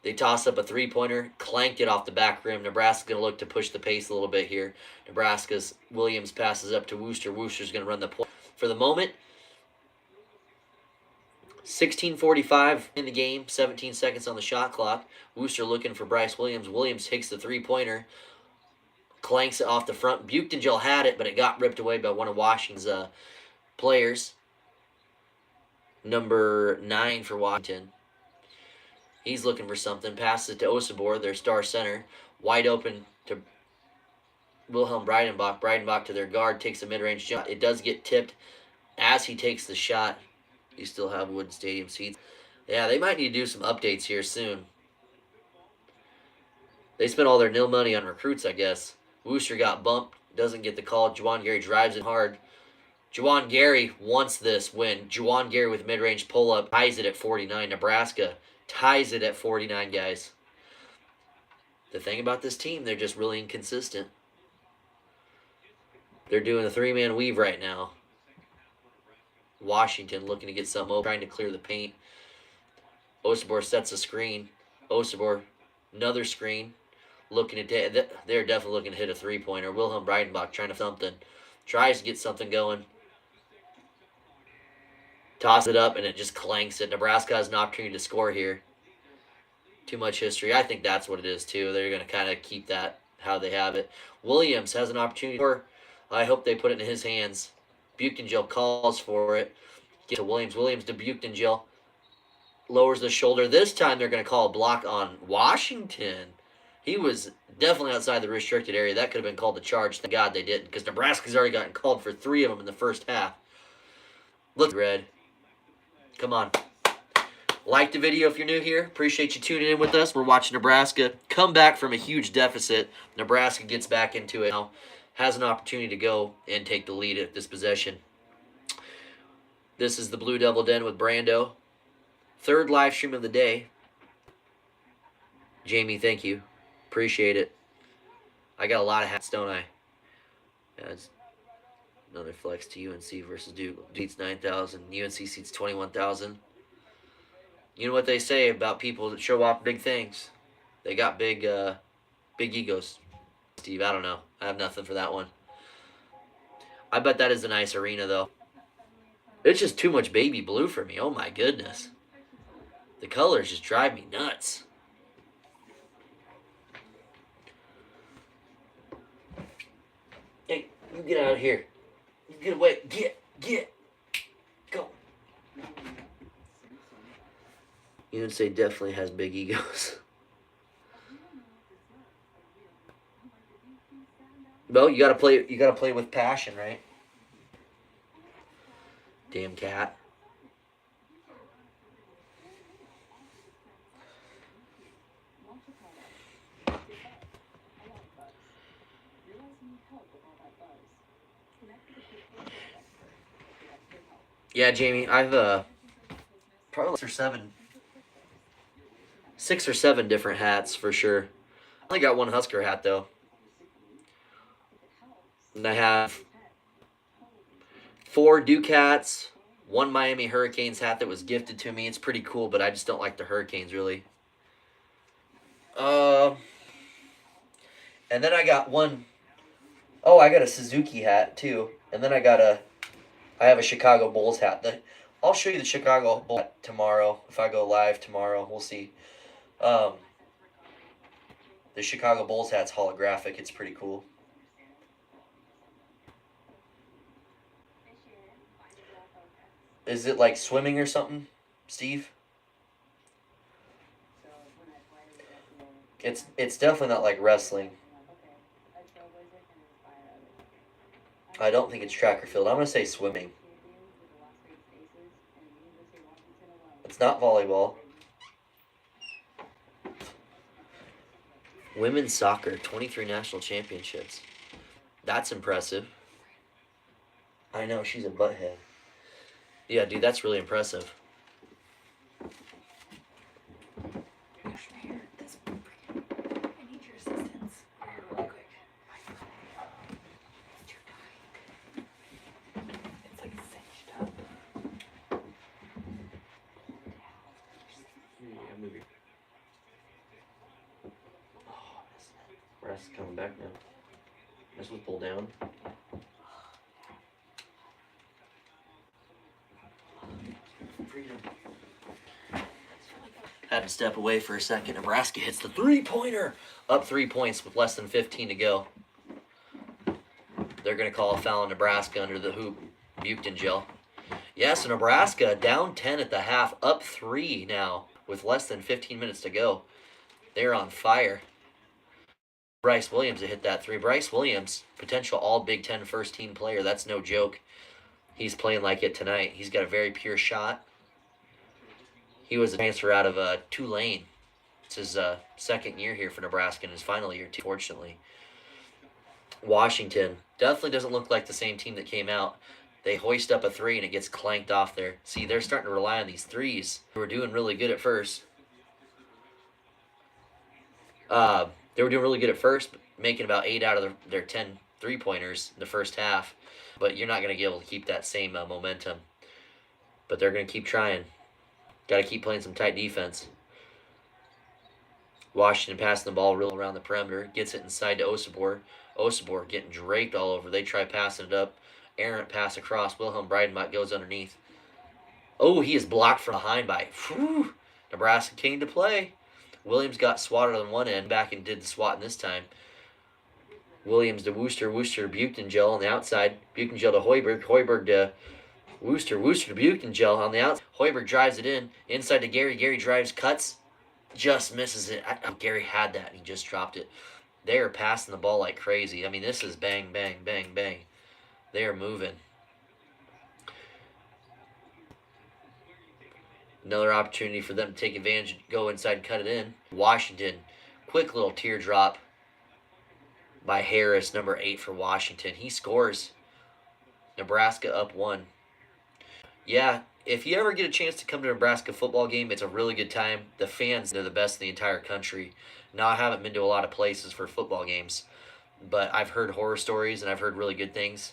They toss up a 3-pointer, clanked it off the back rim. Nebraska's going to look to push the pace a little bit here. Nebraska's Williams passes up to Wooster. Wooster's going to run the point. For the moment, 16:45 in the game, 17 seconds on the shot clock. Wooster looking for Bryce Williams. Williams takes the 3-pointer, clanks it off the front. Buchtengel had it, but it got ripped away by one of Washington's players. Number 9 for Washington. He's looking for something. Passes it to Osibor, their star center. Wide open to Wilhelm Breidenbach. Breidenbach to their guard, takes a mid-range shot. It does get tipped as he takes the shot. You still have Wood Stadium seats. Yeah, they might need to do some updates here soon. They spent all their nil money on recruits, I guess. Wooster got bumped. Doesn't get the call. Juwan Gary drives it hard. Juwan Gary wants this win. Juwan Gary with mid-range pull-up ties it at 49. Nebraska ties it at 49, guys. The thing about this team, they're just really inconsistent. They're doing a 3-man weave right now. Washington looking to get something open, trying to clear the paint. Osibor sets a screen. Osibor, another screen. Looking at they're definitely looking to hit a 3-pointer. Wilhelm Breidenbach trying to something. Tries to get something going. Toss it up, and it just clanks it. Nebraska has an opportunity to score here. Too much history. I think that's what it is, too. They're going to kind of keep that how they have it. Williams has an opportunity. I hope they put it in his hands. Buchtengel calls for it. Get to Williams. Williams to Buchtengel. Lowers the shoulder. This time they're going to call a block on Washington. He was definitely outside the restricted area. That could have been called a charge. Thank God they didn't, because Nebraska's already gotten called for 3 of them in the first half. Look, Red. Come on. Like the video if you're new here. Appreciate you tuning in with us. We're watching Nebraska come back from a huge deficit. Nebraska gets back into it now. Has an opportunity to go and take the lead at this possession. This is the Blue Devil Den with Brando. 3rd live stream of the day. Jamie, thank you. Appreciate it. I got a lot of hats, don't I? Yeah, it's another flex to UNC versus Duke. Seats 9,000. UNC seats 21,000. You know what they say about people that show off big things? They got big egos. Steve, I don't know. I have nothing for that one. I bet that is a nice arena, though. It's just too much baby blue for me. Oh, my goodness. The colors just drive me nuts. Hey, you get out of here. You get away. Get. Go. UNC definitely has big egos. Well, you gotta play with passion, right? Damn cat. Yeah, Jamie, I've probably 6 or 7 different hats for sure. I only got one Husker hat though. And I have 4 Duke hats, 1 Miami Hurricanes hat that was gifted to me. It's pretty cool, but I just don't like the Hurricanes really. And then I got one. Oh, I got a Suzuki hat too. And then I have a Chicago Bulls hat. I'll show you the Chicago Bulls hat tomorrow if I go live tomorrow. We'll see. The Chicago Bulls hat's holographic. It's pretty cool. Is it like swimming or something, Steve? It's definitely not like wrestling. I don't think it's track or field. I'm going to say swimming. It's not volleyball. Women's soccer, 23 national championships. That's impressive. I know, she's a butthead. Yeah, dude, that's really impressive. I need your assistance. Really quick. It's too tight. It's like cinched up. Yeah, movie. Oh, Nebraska's coming back now. This was pulled down. Freedom. Had to step away for a second. Nebraska hits the three-pointer. Up 3 points with less than 15 to go. They're going to call a foul on Nebraska under the hoop. Buchton gel. Yeah, so Nebraska down 10 at the half. Up 3 now with less than 15 minutes to go. They're on fire. Bryce Williams to hit that three. Bryce Williams, potential all Big Ten first team player. That's no joke. He's playing like it tonight. He's got a very pure shot. He was a transfer out of Tulane. It's his second year here for Nebraska and his final year, too, fortunately. Washington definitely doesn't look like the same team that came out. They hoist up a three and it gets clanked off there. See, they're starting to rely on these threes. They were doing really good at first. They were doing really good at first, making about 8 out of their 10 three-pointers in the first half. But you're not going to be able to keep that same momentum. But they're going to keep trying. Got to keep playing some tight defense. Washington passing the ball real around the perimeter. Gets it inside to Osibor. Osibor getting draped all over. They try passing it up. Errant pass across. Wilhelm Breidenbach goes underneath. Oh, he is blocked from behind by. Whew, Nebraska came to play. Williams got swatted on one end. Back and did the swatting this time. Williams to Wooster. Wooster to Buchtengel on the outside. Buchtengel to Hoiberg. Hoiberg to Wooster. Wooster to Buchtengel on the outside. Hoiberg drives it in. Inside to Gary. Gary drives, cuts. Just misses it. Gary had that and he just dropped it. They are passing the ball like crazy. I mean, this is bang, bang, bang, bang. They are moving. Another opportunity for them to take advantage and go inside and cut it in. Washington, quick little teardrop by Harris, number 8 for Washington. He scores. Nebraska up 1. Yeah, if you ever get a chance to come to a Nebraska football game, it's a really good time. The fans, they're the best in the entire country. Now, I haven't been to a lot of places for football games, but I've heard horror stories and I've heard really good things.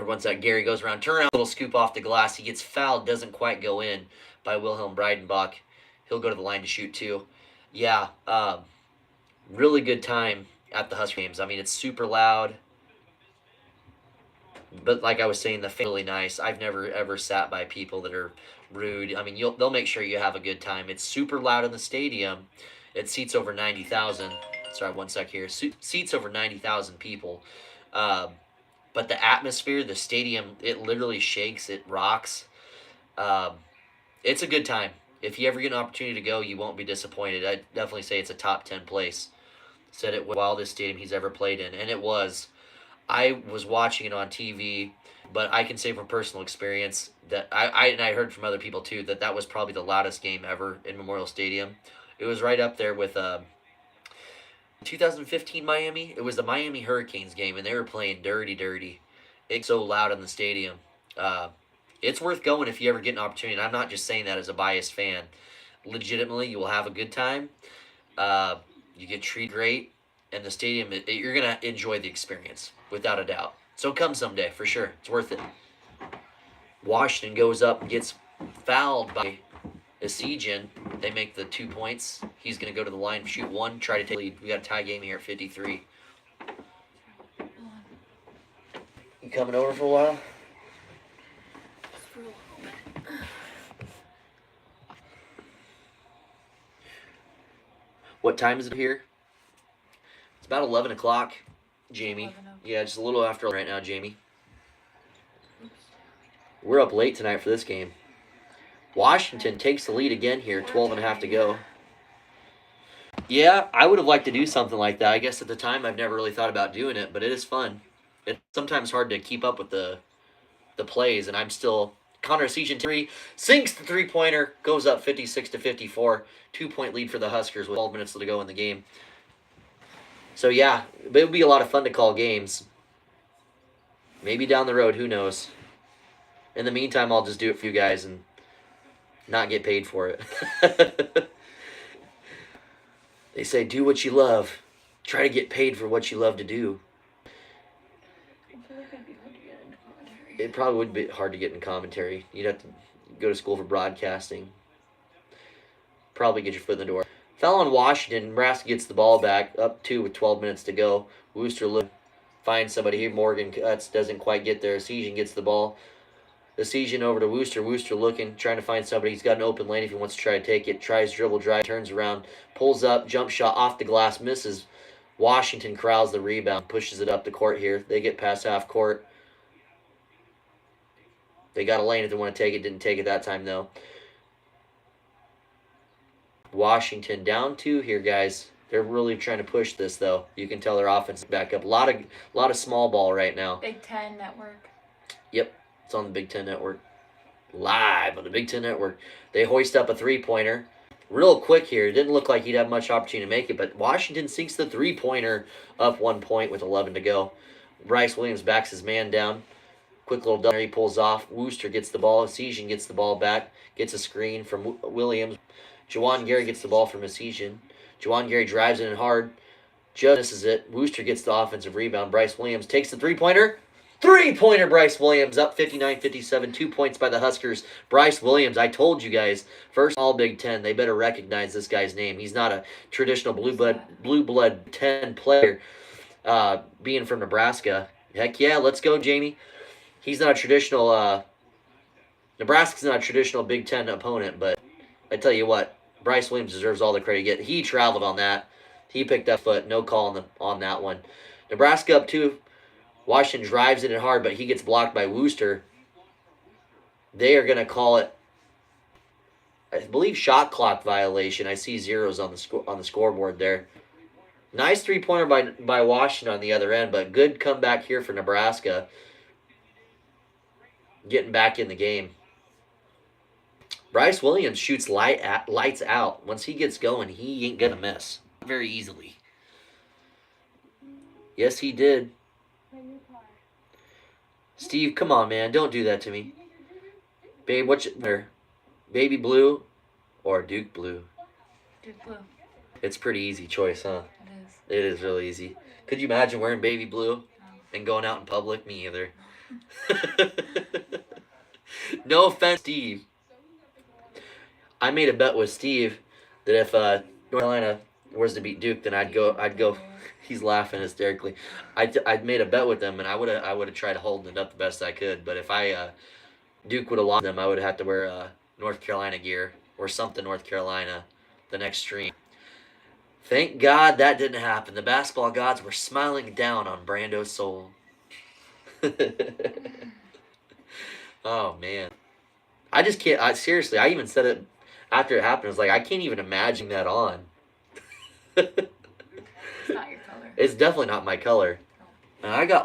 Once that Gary goes around, turn around, little scoop off the glass. He gets fouled, doesn't quite go in by Wilhelm Breidenbach. He'll go to the line to shoot too. Yeah, really good time at the Huskies games. I mean, it's super loud. But like I was saying, the fans are really nice. I've never ever sat by people that are rude. I mean, they'll make sure you have a good time. It's super loud in the stadium. It seats over 90,000. Sorry, one sec here. Seats over 90,000 people. But the atmosphere, the stadium, it literally shakes. It rocks. It's a good time. If you ever get an opportunity to go, you won't be disappointed. I'd definitely say it's a top 10 place. Said it was the wildest stadium he's ever played in, and it was. I was watching it on TV, but I can say from personal experience that I heard from other people too that was probably the loudest game ever in Memorial Stadium. It was right up there with 2015 Miami. It was the Miami Hurricanes game, and they were playing dirty. It's so loud in the stadium. It's worth going if you ever get an opportunity. And I'm not just saying that as a biased fan. Legitimately, you will have a good time. You get treated great. And the stadium, you're going to enjoy the experience, without a doubt. So come someday, for sure. It's worth it. Washington goes up and gets fouled by Esigian. They make the 2 points. He's going to go to the line, shoot one, try to take the lead. We got a tie game here at 53. You coming over for a while? Just for a little bit. What time is it here? It's about 11 o'clock, Jamie. 11 o'clock. Yeah, just a little after right now, Jamie. We're up late tonight for this game. Washington takes the lead again here, 12 and a half to go. Yeah, I would have liked to do something like that. I guess at the time I've never really thought about doing it, but it is fun. It's sometimes hard to keep up with the plays, and I'm still... Connor Season 3 sinks the three-pointer, goes up 56-54. 2-point lead for the Huskers with 12 minutes to go in the game. So yeah, it would be a lot of fun to call games. Maybe down the road, who knows. In the meantime, I'll just do it for you guys and not get paid for it. They say do what you love. Try to get paid for what you love to do. It probably would be hard to get in commentary. You'd have to go to school for broadcasting. Probably get your foot in the door. Foul on Washington. Nebraska gets the ball back. Up 2 with 12 minutes to go. Wooster finds somebody here. Morgan cuts. Doesn't quite get there. Esiason gets the ball. Esiason over to Wooster. Wooster looking. Trying to find somebody. He's got an open lane if he wants to try to take it. Tries dribble drive. Turns around. Pulls up. Jump shot off the glass. Misses. Washington corrals the rebound. Pushes it up the court here. They get past half court. They got a lane if they want to take it. Didn't take it that time, though. Washington down 2 here, guys. They're really trying to push this, though. You can tell their offense is back up. A lot of small ball right now. Big Ten Network. Yep, it's on the Big Ten Network. Live on the Big Ten Network. They hoist up a three-pointer. Real quick here. It didn't look like he'd have much opportunity to make it, but Washington sinks the three-pointer up 1 point with 11 to go. Bryce Williams backs his man down. Quick little dunk. He pulls off. Wooster gets the ball. Esiason gets the ball back. Gets a screen from Williams. Juwan Gary gets the ball from Esiason. Juwan Gary drives it in hard. Just misses it. Wooster gets the offensive rebound. Bryce Williams takes the three-pointer. Three-pointer Bryce Williams up 59-57. 2 points by the Huskers. Bryce Williams, I told you guys, first all Big Ten, they better recognize this guy's name. He's not a traditional blue blood 10 player being from Nebraska. Heck yeah, let's go, Jamie. He's not a traditional, Nebraska's not a traditional Big Ten opponent, but I tell you what, Bryce Williams deserves all the credit he gets. He traveled on that. He picked up foot. No call on that one. Nebraska up 2. Washington drives it in hard, but he gets blocked by Wooster. They are going to call it, I believe, shot clock violation. I see zeros on the scoreboard there. Nice three-pointer by Washington on the other end, but good comeback here for Nebraska. Getting back in the game. Bryce Williams shoots lights out. Once he gets going, he ain't going to miss very easily. Yes, he did. Steve, come on, man. Don't do that to me. Babe, what's better? Baby blue or Duke blue? Duke blue. It's a pretty easy choice, huh? It is. It is really easy. Could you imagine wearing baby blue and going out in public? Me either. No offense, Steve. I made a bet with Steve that if North Carolina was to beat Duke, then I'd go. He's laughing hysterically. I'd made a bet with them, and I would have tried to hold it up the best I could. But if Duke would have lost them, I would have had to wear North Carolina gear or something North Carolina the next stream. Thank God that didn't happen. The basketball gods were smiling down on Brando's soul. Oh man, I just can't. Seriously, I even said it after it happened. I was like, I can't even imagine that on. It's not your color. It's definitely not my color. I got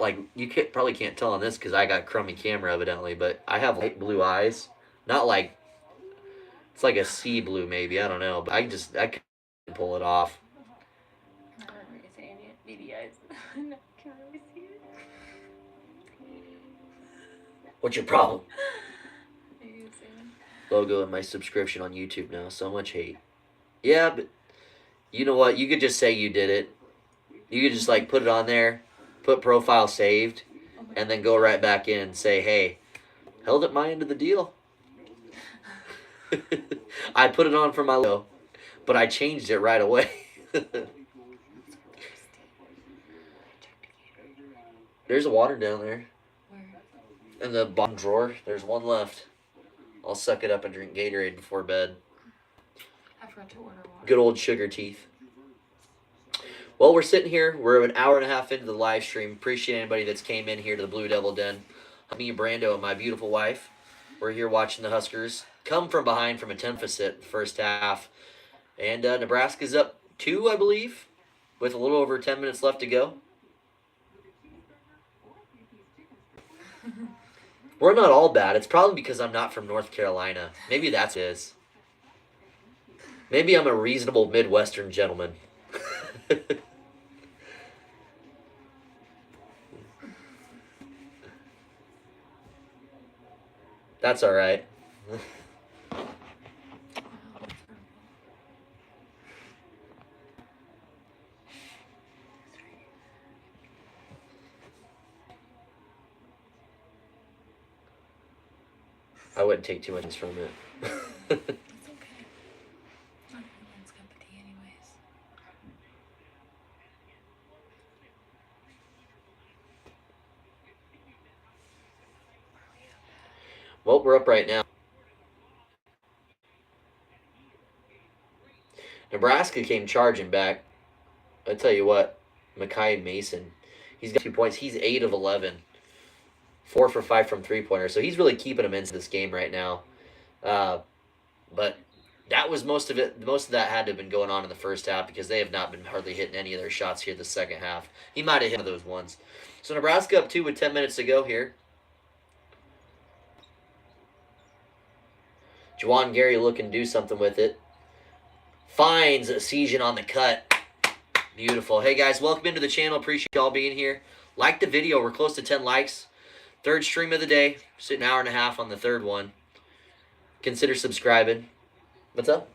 probably can't tell on this because I got crummy camera evidently, but I have light blue eyes. Not like, it's like a sea blue maybe, I don't know. But I can't pull it off. I don't know what you're saying yet. Beady eyes. No, can't really see it. What's your problem? What are you saying? Logo and my subscription on YouTube now. So much hate. Yeah, but you know what? You could just say you did it. You could just put it on there, put profile saved, and then go right back in and say, hey, held at my end of the deal. I put it on for my logo. but I changed it right away. There's a water down there. Where? In the bottom drawer. There's one left. I'll suck it up and drink Gatorade before bed. I forgot to order water. Good old sugar teeth. Well, we're sitting here. We're an hour and a half into the live stream. Appreciate anybody that's came in here to the Blue Devil Den. Me and Brando and my beautiful wife. We're here watching the Huskers come from behind from a 10 deficit first half. And Nebraska's up 2, I believe, with a little over 10 minutes left to go. We're not all bad. It's probably because I'm not from North Carolina. Maybe that's it is. Maybe I'm a reasonable Midwestern gentleman. That's all right. I wouldn't take too much from it. It's okay. Not everyone's cup of tea anyways. Well, we're up right now. Nebraska came charging back. I tell you what, Mekhi Mason, he's got 2 points. He's 8 of 11. 4 for 5 from three-pointers. So he's really keeping them into this game right now. But that was most of it. Most of that had to have been going on in the first half because they have not been hardly hitting any of their shots here the second half. He might have hit one of those ones. So Nebraska up 2 with 10 minutes to go here. Juwan Gary looking to do something with it. Finds Sejan on the cut. Beautiful. Hey guys, welcome into the channel. Appreciate y'all being here. Like the video. We're close to 10 likes. Third stream of the day. Sitting an hour and a half on the third one. Consider subscribing. What's up?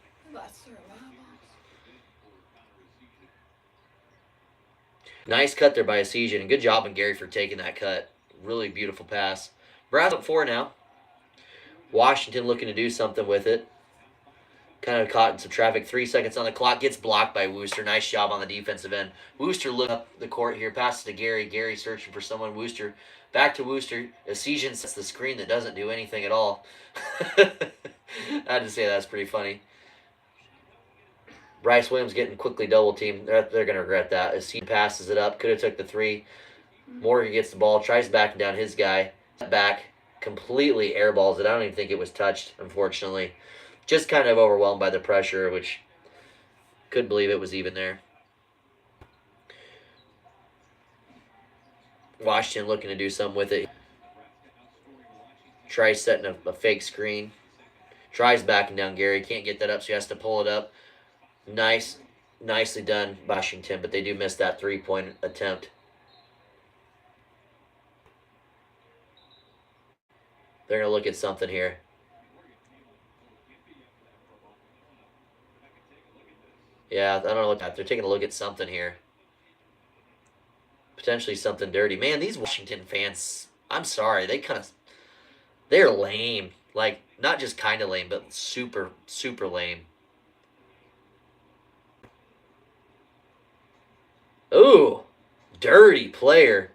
Nice cut there by Sejan. And good job on Gary for taking that cut. Really beautiful pass. Brad's up 4 now. Washington looking to do something with it. Kind of caught in some traffic. 3 seconds on the clock. Gets blocked by Wooster. Nice job on the defensive end. Wooster looking up the court here. Passes to Gary. Gary searching for someone. Wooster. Back to Wooster. Sejan sets the screen that doesn't do anything at all. I had to say that's pretty funny. Bryce Williams getting quickly double teamed. They're going to regret that. Sejan passes it up. Could have took the 3. Morgan gets the ball. Tries backing down his guy. Back. Completely airballs it. I don't even think it was touched, unfortunately. Just kind of overwhelmed by the pressure, which couldn't believe it was even there. Washington looking to do something with it. Tries setting a fake screen. Tries backing down Gary. Can't get that up, so he has to pull it up. Nicely done, Washington, but they do miss that 3-point attempt. They're going to look at something here. Yeah, I don't know what that. They're taking a look at something here. Potentially something dirty. Man, these Washington fans, I'm sorry, they're lame. Like, not just kind of lame, but super, super lame. Ooh, dirty player.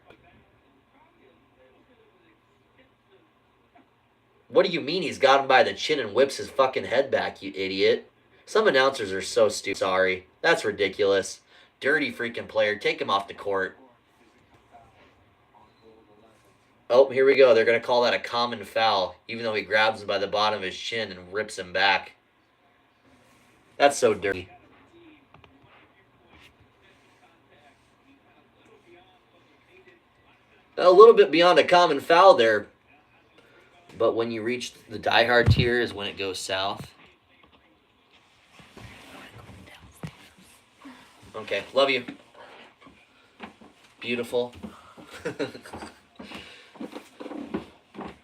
What do you mean he's got him by the chin and whips his fucking head back, you idiot? Some announcers are so stupid. Sorry. That's ridiculous. Dirty freaking player. Take him off the court. Oh, here we go. They're going to call that a common foul, even though he grabs him by the bottom of his chin and rips him back. That's so dirty. A little bit beyond a common foul there. But when you reach the diehard tier is when it goes south. Okay, love you. Beautiful.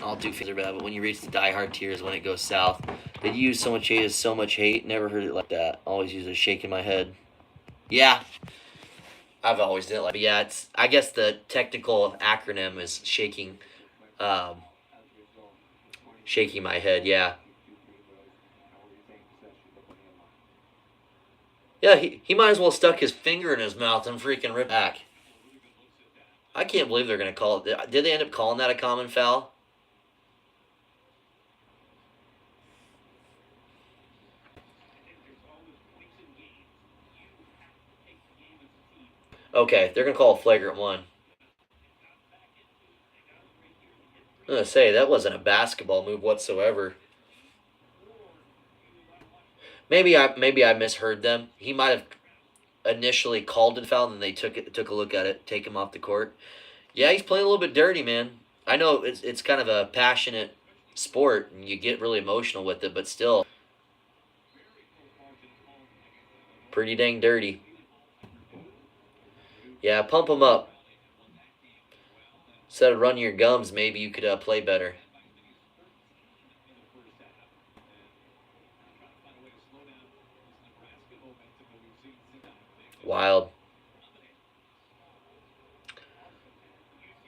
All two things are bad, but when you reach the diehard tier is when it goes south. They use so much hate is so much hate. Never heard it like that. Always use a shaking my head. Yeah. I've always did it like, but yeah, it's, I guess the technical acronym is shaking my head, yeah. Yeah, he might as well stuck his finger in his mouth and freaking rip back. I can't believe they're going to call it. Did they end up calling that a common foul? Okay, they're going to call a flagrant one. I'm going to say, that wasn't a basketball move whatsoever. Maybe I misheard them. He might have initially called it foul, and then they took a look at it, take him off the court. Yeah, he's playing a little bit dirty, man. I know it's kind of a passionate sport, and you get really emotional with it, but still, pretty dang dirty. Yeah, pump him up. Instead of running your gums, maybe you could play better. Wild.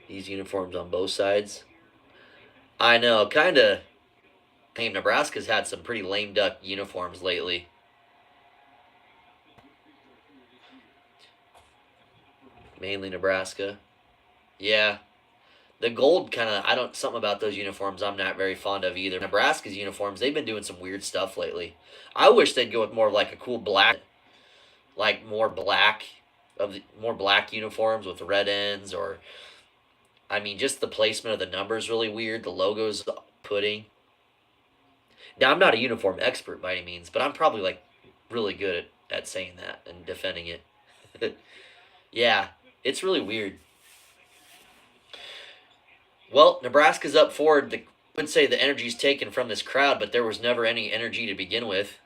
These uniforms on both sides. I know, kind of. Hey, Nebraska's had some pretty lame duck uniforms lately. Mainly Nebraska. Yeah. The gold kind of, something about those uniforms I'm not very fond of either. Nebraska's uniforms, they've been doing some weird stuff lately. I wish they'd go with more like a cool black, like more black uniforms with red ends, or I mean, just the placement of the numbers really weird. The logo's pudding. Now, I'm not a uniform expert by any means, but I'm probably like really good at saying that and defending it. Yeah, it's really weird. Well, Nebraska's up forward. I would say the energy's taken from this crowd, but there was never any energy to begin with.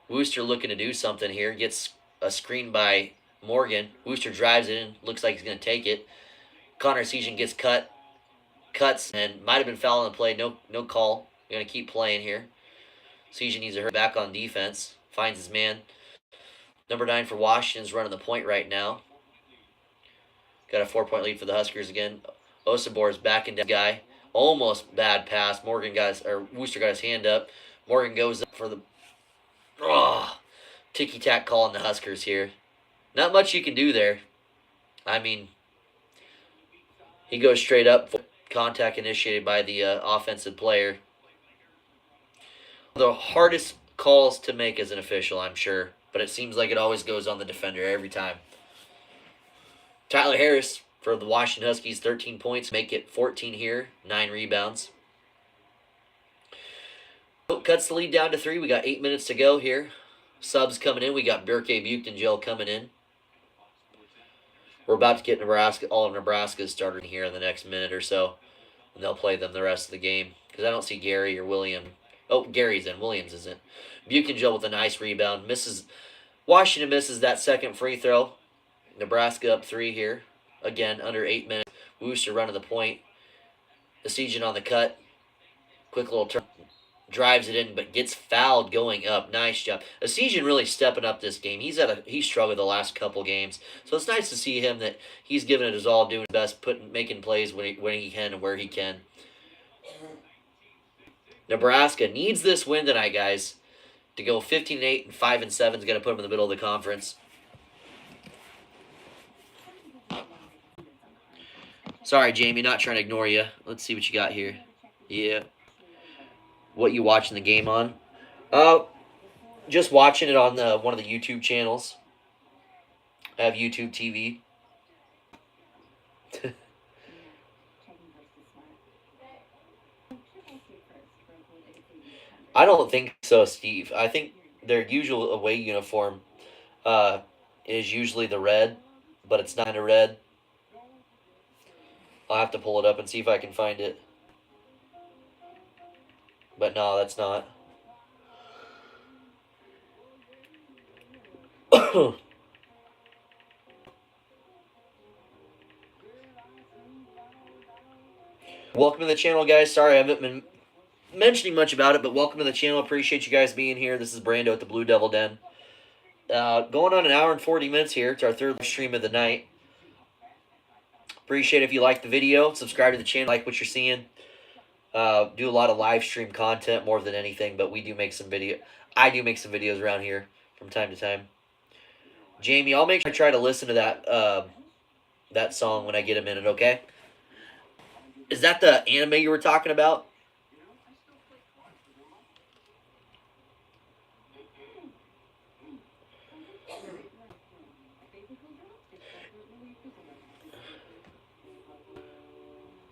Wooster looking to do something here. Gets a screen by Morgan. Wooster drives it in. Looks like he's going to take it. Connor Sejan gets cuts, and might have been fouling the play. No call. Going to keep playing here. Sejan needs to hurry back on defense. Finds his man. Number 9 for Washington's running the point right now. Got a 4-point lead for the Huskers again. Osabor's backing down guy. Almost bad pass. Wooster got his hand up. Morgan goes up for the ticky-tack call on the Huskers here. Not much you can do there. I mean, he goes straight up for contact initiated by the offensive player. The hardest calls to make as an official, I'm sure. But it seems like it always goes on the defender every time. Tyler Harris for the Washington Huskies, 13 points. Make it 14 here, 9 rebounds. Cuts the lead down to 3. We got 8 minutes to go here. Subs coming in. We got Burke, Buchtengel coming in. We're about to get all of Nebraska's starting here in the next minute or so. And they'll play them the rest of the game. Because I don't see Gary or William. Oh, Gary's in. Williams isn't. Buchtengel with a nice rebound. Washington misses that second free throw. Nebraska up 3 here. Again, under 8 minutes. Wooster running the point. Esijan on the cut. Quick little turn. Drives it in, but gets fouled going up. Nice job. Esijan really stepping up this game. He's struggled the last couple games. So it's nice to see him that he's giving it his all, doing his best, making plays when he can and where he can. Nebraska needs this win tonight, guys, to go 15-8 and 5-7 is going to put them in the middle of the conference. Sorry, Jamie, not trying to ignore you. Let's see what you got here. Yeah. What you watching the game on? Just watching it on one of the YouTube channels. I have YouTube TV. I don't think so, Steve. I think their usual away uniform is usually the red, but it's not a red. I'll have to pull it up and see if I can find it. But no, that's not. Welcome to the channel, guys. Sorry I haven't been mentioning much about it, but welcome to the channel. Appreciate you guys being here. This is Brando at the Blue Devil Den. Going on an hour and 40 minutes here. It's our third stream of the night. Appreciate if you like the video. Subscribe to the channel, like what you're seeing. Do a lot of live stream content more than anything, but we do make some video. I do make some videos around here from time to time. Jamie, I'll make sure I try to listen to that song when I get a minute, okay? Is that the anime you were talking about?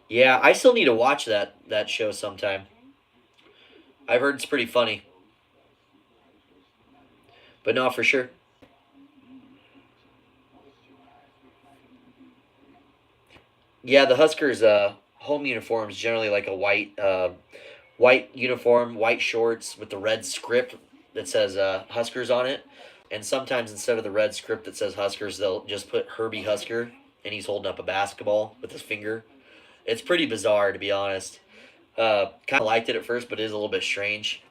Yeah, I still need to watch that show sometime. I've heard it's pretty funny. But no, for sure. Yeah, the Huskers home uniform is generally like a white uniform, white shorts with the red script that says Huskers on it. And sometimes instead of the red script that says Huskers, they'll just put Herbie Husker and he's holding up a basketball with his finger. It's pretty bizarre to be honest. Kind of liked it at first, but it is a little bit strange.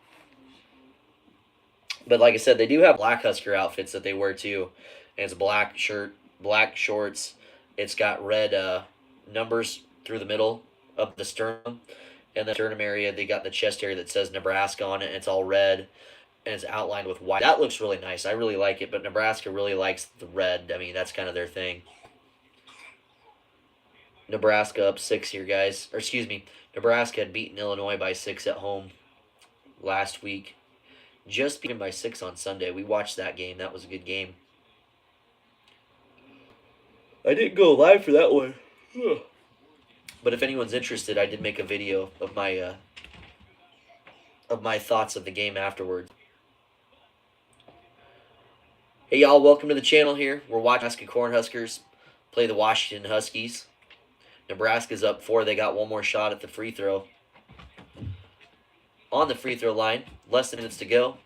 But like I said, they do have black Husker outfits that they wear too, and it's a black shirt, black shorts. It's got red numbers through the middle of the sternum, and the sternum area they got the chest area that says Nebraska on it. And it's all red, and it's outlined with white. That looks really nice. I really like it. But Nebraska really likes the red. I mean, that's kind of their thing. Nebraska up 6 here, guys. Or excuse me, Nebraska had beaten Illinois by 6 at home last week. Just beaten by 6 on Sunday. We watched that game. That was a good game. I didn't go live for that one. But if anyone's interested, I did make a video of my thoughts of the game afterwards. Hey y'all, welcome to the channel here. We're watching Nebraska Cornhuskers play the Washington Huskies. Nebraska's up 4. They got one more shot at the free throw. On the free throw line, less than minutes to go.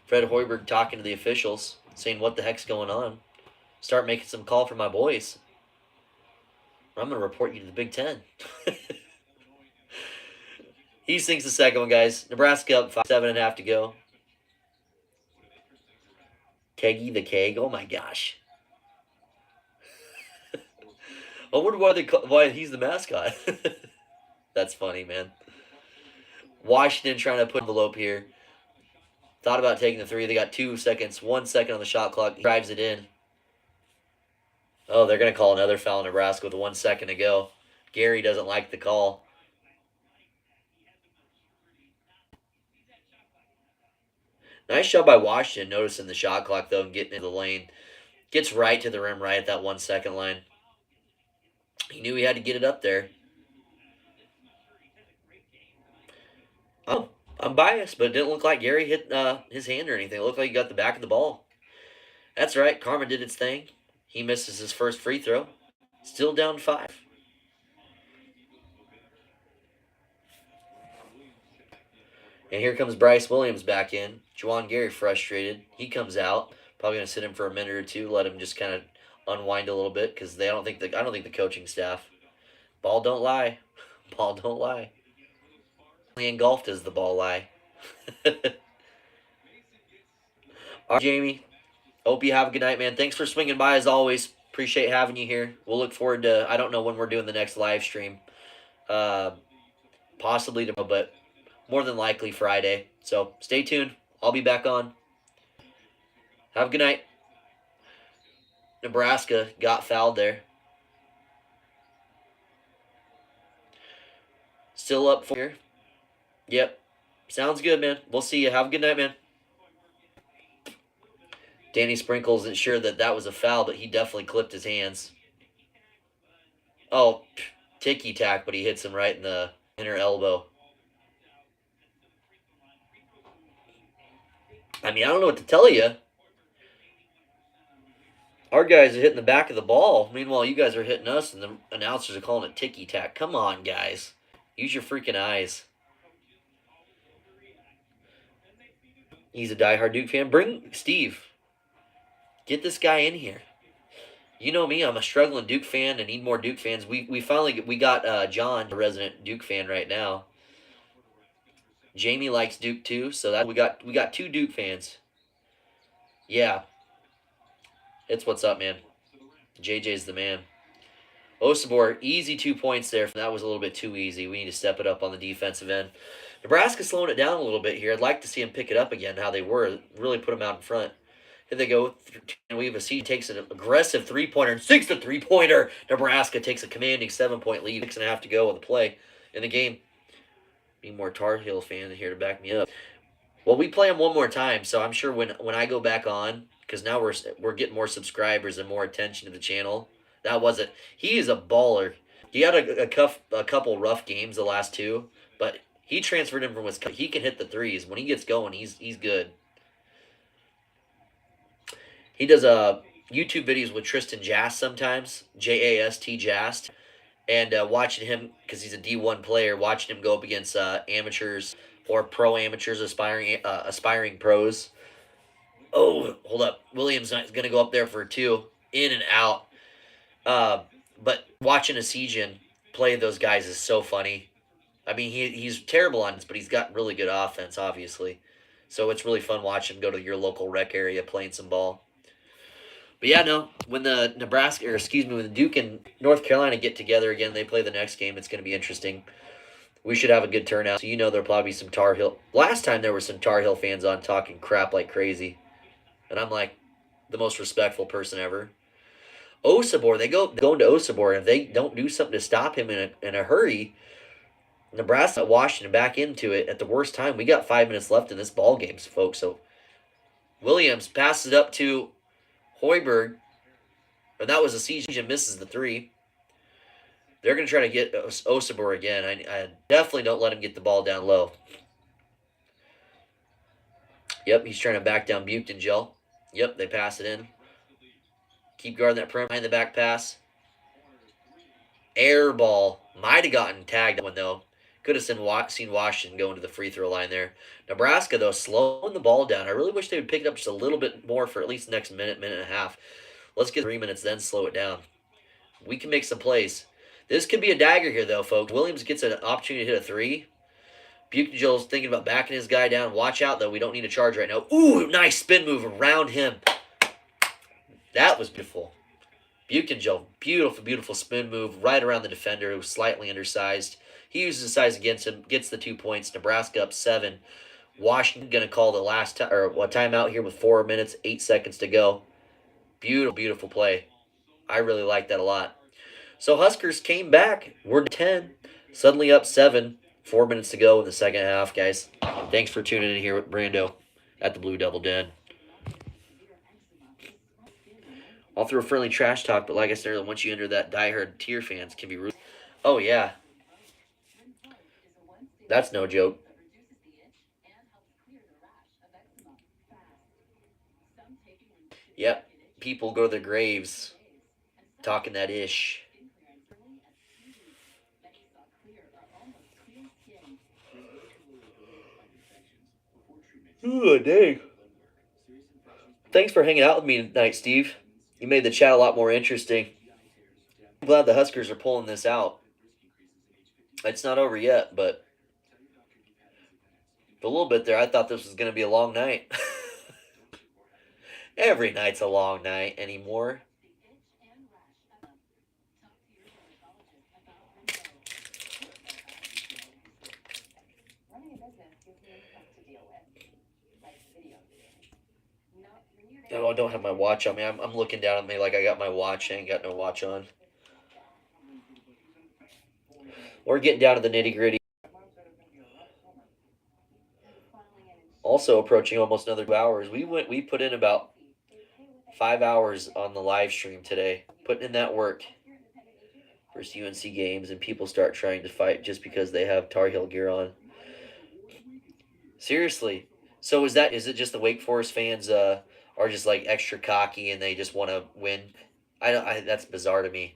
Fred Hoiberg talking to the officials, saying what the heck's going on. Start making some call for my boys. I'm going to report you to the Big Ten. He sinks the second one, guys. Nebraska up 5, 7.5 to go. Keggy the Keg. Oh my gosh. I wonder why he's the mascot. That's funny, man. Washington trying to put envelope here. Thought about taking the 3. They got 2 seconds. 1 second on the shot clock. He drives it in. Oh, they're going to call another foul in Nebraska with 1 second to go. Gary doesn't like the call. Nice shot by Washington, noticing the shot clock, though, and getting into the lane. Gets right to the rim right at that 1 second line. He knew he had to get it up there. Oh, I'm biased, but it didn't look like Gary hit his hand or anything. It looked like he got the back of the ball. That's right. Karma did its thing. He misses his first free throw. Still down 5. And here comes Bryce Williams back in. Juwan Gary frustrated. He comes out. Probably going to sit him for a minute or two. Let him just kind of unwind a little bit because I don't think the coaching staff. Ball don't lie. Ball don't lie. Engulfed as the ball lie. All right, Jamie. Hope you have a good night, man. Thanks for swinging by as always. Appreciate having you here. We'll look forward to, I don't know when we're doing the next live stream. Possibly tomorrow, but more than likely Friday. So stay tuned. I'll be back on. Have a good night. Nebraska got fouled there. Still up 4 here. Yep. Sounds good, man. We'll see you. Have a good night, man. Danny Sprinkle isn't sure that was a foul, but he definitely clipped his hands. Oh, ticky-tack, but he hits him right in the inner elbow. I mean, I don't know what to tell you. Our guys are hitting the back of the ball. Meanwhile, you guys are hitting us, and the announcers are calling it ticky-tack. Come on, guys. Use your freaking eyes. He's a diehard Duke fan. Bring Steve. Get this guy in here. You know me, I'm a struggling Duke fan and need more Duke fans. We finally got John, a resident Duke fan right now. Jamie likes Duke too, so that we got 2 Duke fans. Yeah. It's what's up, man. JJ's the man. Osibor, easy 2 points there. That was a little bit too easy. We need to step it up on the defensive end. Nebraska's slowing it down a little bit here. I'd like to see them pick it up again, how they were. Really put them out in front. Here they go. And we have a seed takes an aggressive 3-pointer and sinks the 3-pointer. Nebraska takes a commanding 7-point lead. 6.5 to go on the play in the game. Need more Tar Heel fans here to back me up. Well, we play them one more time, so I'm sure when I go back on, because now we're getting more subscribers and more attention to the channel. That wasn't. He is a baller. He had a couple rough games the last two, but he transferred in from Wisconsin. He can hit the threes when he gets going. He's good. He does YouTube videos with Tristan Jast sometimes, Jast Jast, and watching him because he's a D1 player, watching him go up against amateurs or pro amateurs, aspiring pros. Oh, hold up, Williams is going to go up there for 2, in and out. But watching Asijian play those guys is so funny. I mean, he's terrible on this, but he's got really good offense, obviously. So it's really fun watching him go to your local rec area playing some ball. But yeah, no, when the when the Duke and North Carolina get together again, they play the next game. It's going to be interesting. We should have a good turnout. So there'll probably be some Tar Heel. Last time there were some Tar Heel fans on talking crap like crazy. And I'm like the most respectful person ever. Osabor, they go into Osabor, and if they don't do something to stop him in a hurry, Nebraska Washington back into it at the worst time. We got 5 minutes left in this ball game, folks. So Williams passes it up to Hoiberg, and that was a siege and misses the 3. They're going to try to get Osabor again. I definitely don't let him get the ball down low. Yep, he's trying to back down Buchtengel. Yep, they pass it in. Keep guarding that perimeter behind the back pass. Air ball. Might have gotten tagged that one, though. Could have seen Washington going to the free throw line there. Nebraska, though, slowing the ball down. I really wish they would pick it up just a little bit more for at least the next minute and a half. Let's get 3 minutes, then slow it down. We can make some plays. This could be a dagger here, though, folks. Williams gets an opportunity to hit a 3. Buchengel's thinking about backing his guy down. Watch out, though. We don't need a charge right now. Ooh, nice spin move around him. That was beautiful. Buchengel, beautiful, beautiful spin move right around the defender who was slightly undersized. He uses his size against him, gets the 2 points. Nebraska up 7. Washington going to call the last timeout here with 4 minutes, 8 seconds to go. Beautiful, beautiful play. I really like that a lot. So Huskers came back. We're 10. Suddenly up 7. 4 minutes to go in the second half, guys. Thanks for tuning in here with Brando at the Blue Devil Den. I'll throw a friendly trash talk, but like I said earlier, once you enter that diehard tier fans can be rude. Oh, yeah. That's no joke. Yep. People go to their graves talking that ish. Ooh, dang. Thanks for hanging out with me tonight, Steve. You made the chat a lot more interesting. I'm glad the Huskers are pulling this out. It's not over yet, but a little bit there, I thought this was going to be a long night. Every night's a long night anymore. Oh, I don't have my watch on me. I'm looking down at me like I got my watch. I ain't got no watch on. We're getting down to the nitty gritty. Also approaching almost another 2 hours. We put in about 5 hours on the live stream today. Putting in that work. First UNC games, and people start trying to fight just because they have Tar Heel gear on. Seriously. So is it just the Wake Forest fans are just like extra cocky and they just want to win? That's bizarre to me.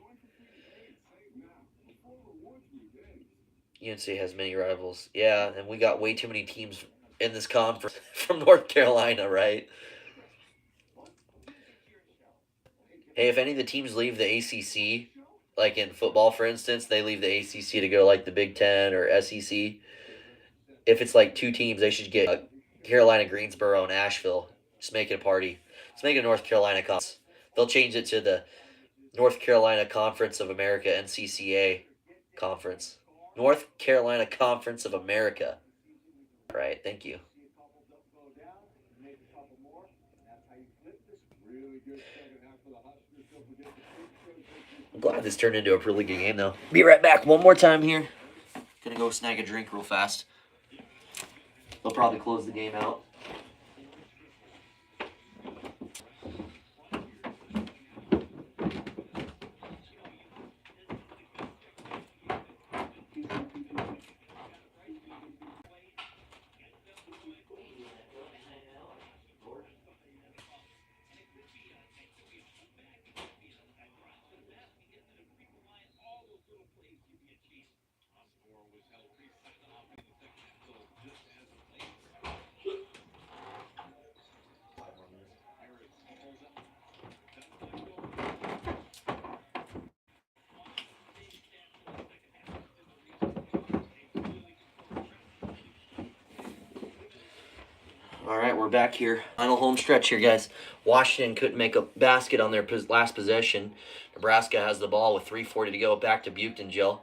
UNC has many rivals. Yeah, and we got way too many teams in this conference from North Carolina, right? Hey, if any of the teams leave the ACC, like in football, for instance, they leave the ACC to go like the Big Ten or SEC. If it's like 2 teams, they should get Carolina, Greensboro, and Asheville. Just make it a party. Let's make it a North Carolina conference. They'll change it to the North Carolina Conference of America, NCCA conference. North Carolina Conference of America. All right, thank you. I'm glad this turned into a really good game, though. Be right back one more time here. Gonna go snag a drink real fast. They'll probably close the game out. All right, we're back here. Final home stretch here, guys. Washington couldn't make a basket on their last possession. Nebraska has the ball with 3:40 to go. Back to Buchtengill.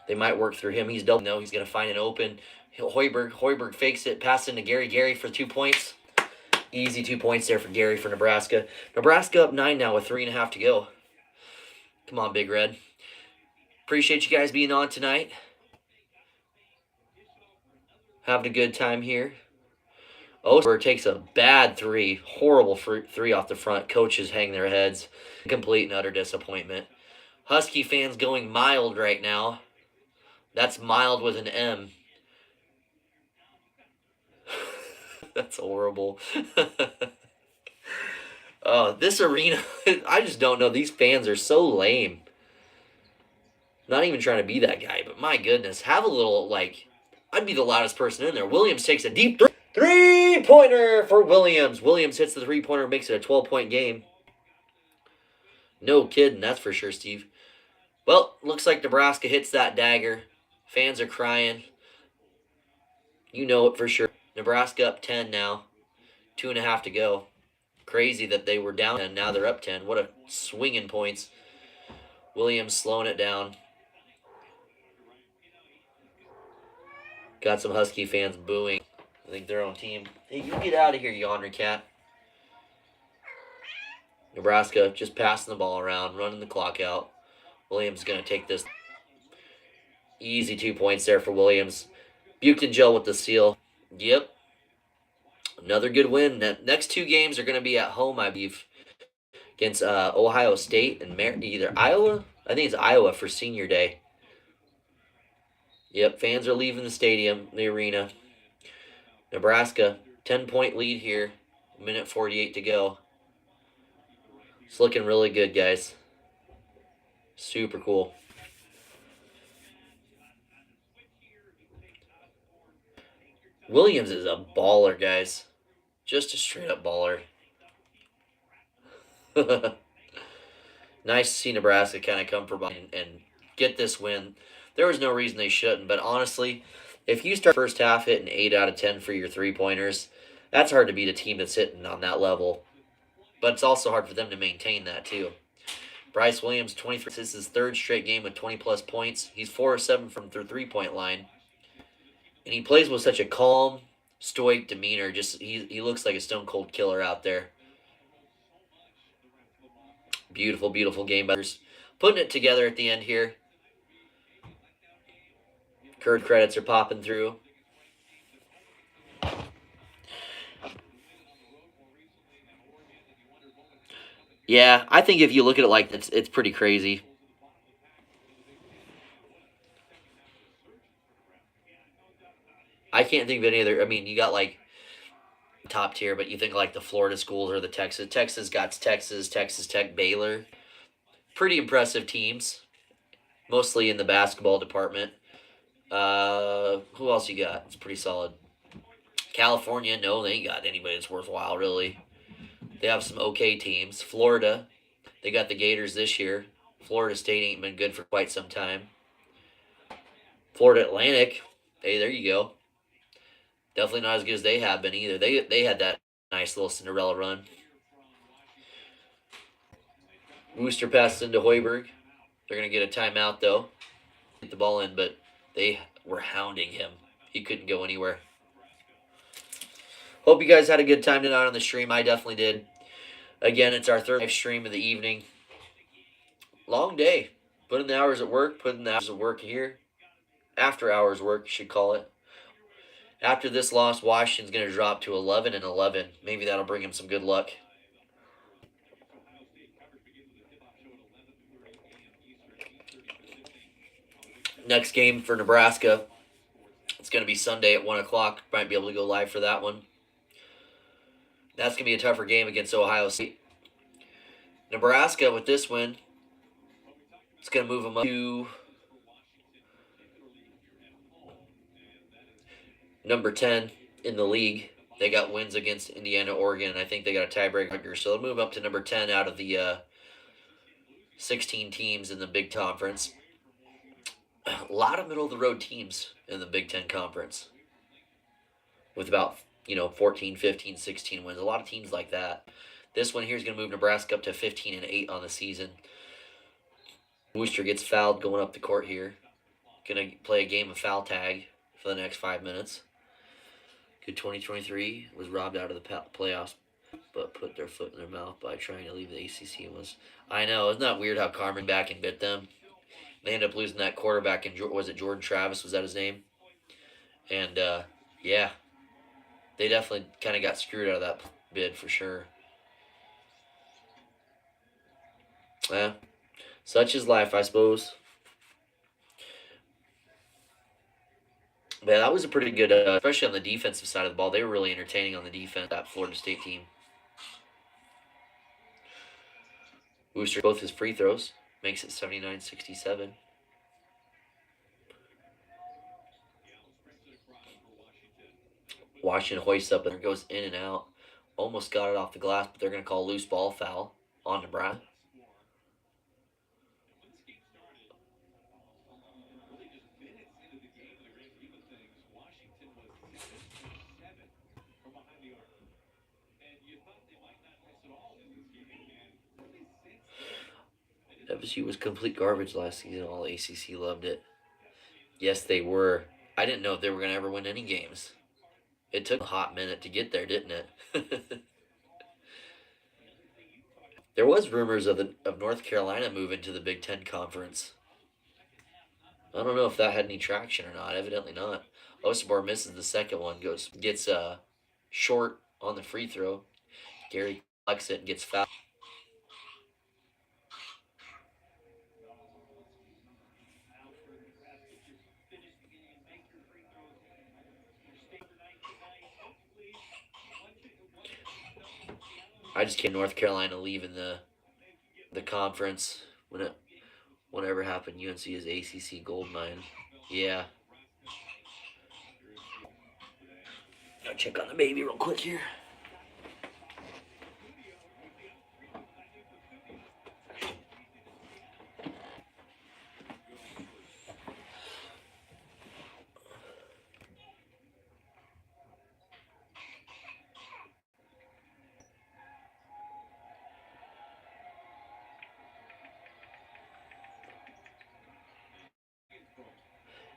They might work through him. He's double. No, he's going to find an open. Hoiberg fakes it. Pass into Gary. Gary for 2 points. Easy 2 points there for Gary for Nebraska. Nebraska up 9 now with 3.5 to go. Come on, Big Red. Appreciate you guys being on tonight. Having a good time here. Oster takes a bad three. Horrible three off the front. Coaches hang their heads. Complete and utter disappointment. Husky fans going mild right now. That's mild with an M. That's horrible. This arena, I just don't know. These fans are so lame. Not even trying to be that guy, but my goodness. Have a little, like, I'd be the loudest person in there. Williams takes a deep three-pointer for Williams. Williams hits the three-pointer, makes it a 12-point game. No kidding, that's for sure, Steve. Well, looks like Nebraska hits that dagger. Fans are crying. You know it for sure. Nebraska up 10 now. 2.5 to go. Crazy that they were down 10. Now they're up 10. What a swinging points. Williams slowing it down. Got some Husky fans booing. I think their own team. Hey, you get out of here, you ornery cat. Nebraska just passing the ball around, running the clock out. Williams going to take this. Easy 2 points there for Williams. Buchtengill with the steal. Yep. Another good win. Next two games are going to be at home, I believe, against Ohio State and either Iowa. I think it's Iowa for Senior Day. Yep, fans are leaving the stadium, the arena. Nebraska, 10-point lead here. 1:48 to go. It's looking really good, guys. Super cool. Williams is a baller, guys. Just a straight-up baller. Nice to see Nebraska kind of come from and get this win. There was no reason they shouldn't, but honestly, if you start first half hitting 8 out of 10 for your three-pointers, that's hard to beat a team that's hitting on that level. But it's also hard for them to maintain that, too. Bryce Williams, 23. This is his third straight game with 20-plus points. He's 4 of 7 from the three-point line. And he plays with such a calm, stoic demeanor. Just he looks like a stone-cold killer out there. Beautiful, beautiful game. Putting it together at the end here. Curd credits are popping through. Yeah, I think if you look at it like that, it's pretty crazy. I can't think of any other. I mean, you got like top tier, but you think like the Florida schools or the Texas. Texas got Texas Tech, Baylor. Pretty impressive teams, mostly in the basketball department. Who else you got? It's pretty solid. California, no, they ain't got anybody that's worthwhile, really. They have some okay teams. Florida, they got the Gators this year. Florida State ain't been good for quite some time. Florida Atlantic, hey, there you go. Definitely not as good as they have been either. They had that nice little Cinderella run. Wooster passes into Hoiberg. They're going to get a timeout, though. Get the ball in, but they were hounding him. He couldn't go anywhere. Hope you guys had a good time tonight on the stream. I definitely did. Again, it's our third live stream of the evening. Long day. Put in the hours at work, put in the hours of work here. After hours work, you should call it. After this loss, Washington's going to drop to 11-11. Maybe that'll bring him some good luck. Next game for Nebraska, it's going to be Sunday at 1 o'clock. Might be able to go live for that one. That's going to be a tougher game against Ohio State. Nebraska, with this win, it's going to move them up to number 10 in the league. They got wins against Indiana, Oregon, and I think they got a tiebreaker. So they'll move up to number 10 out of the 16 teams in the Big Conference. A lot of middle-of-the-road teams in the Big Ten Conference with about, 14, 15, 16 wins. A lot of teams like that. This one here is going to move Nebraska up to 15-8 on the season. Wooster gets fouled going up the court here. Going to play a game of foul tag for the next 5 minutes. Good 2023 was robbed out of the playoffs, but put their foot in their mouth by trying to leave the ACC. I know, isn't that weird how Carmen back and bit them? They ended up losing that quarterback, was it Jordan Travis? Was that his name? And, yeah, they definitely kind of got screwed out of that bid for sure. Yeah, such is life, I suppose. But that was a pretty good, especially on the defensive side of the ball. They were really entertaining on the defense, that Florida State team. Wooster both his free throws. Makes it 79-67. Washington hoists up and goes in and out. Almost got it off the glass, but they're going to call loose ball foul on Nebraska. FSU was complete garbage last season. All ACC loved it. Yes, they were. I didn't know if they were going to ever win any games. It took a hot minute to get there, didn't it? There was rumors of North Carolina moving to the Big Ten Conference. I don't know if that had any traction or not. Evidently not. Osobor misses the second one. Gets short on the free throw. Gary collects it and gets fouled. I just can't North Carolina leaving the conference whatever happened. UNC is ACC gold mine. Yeah. I'll check on the baby real quick here.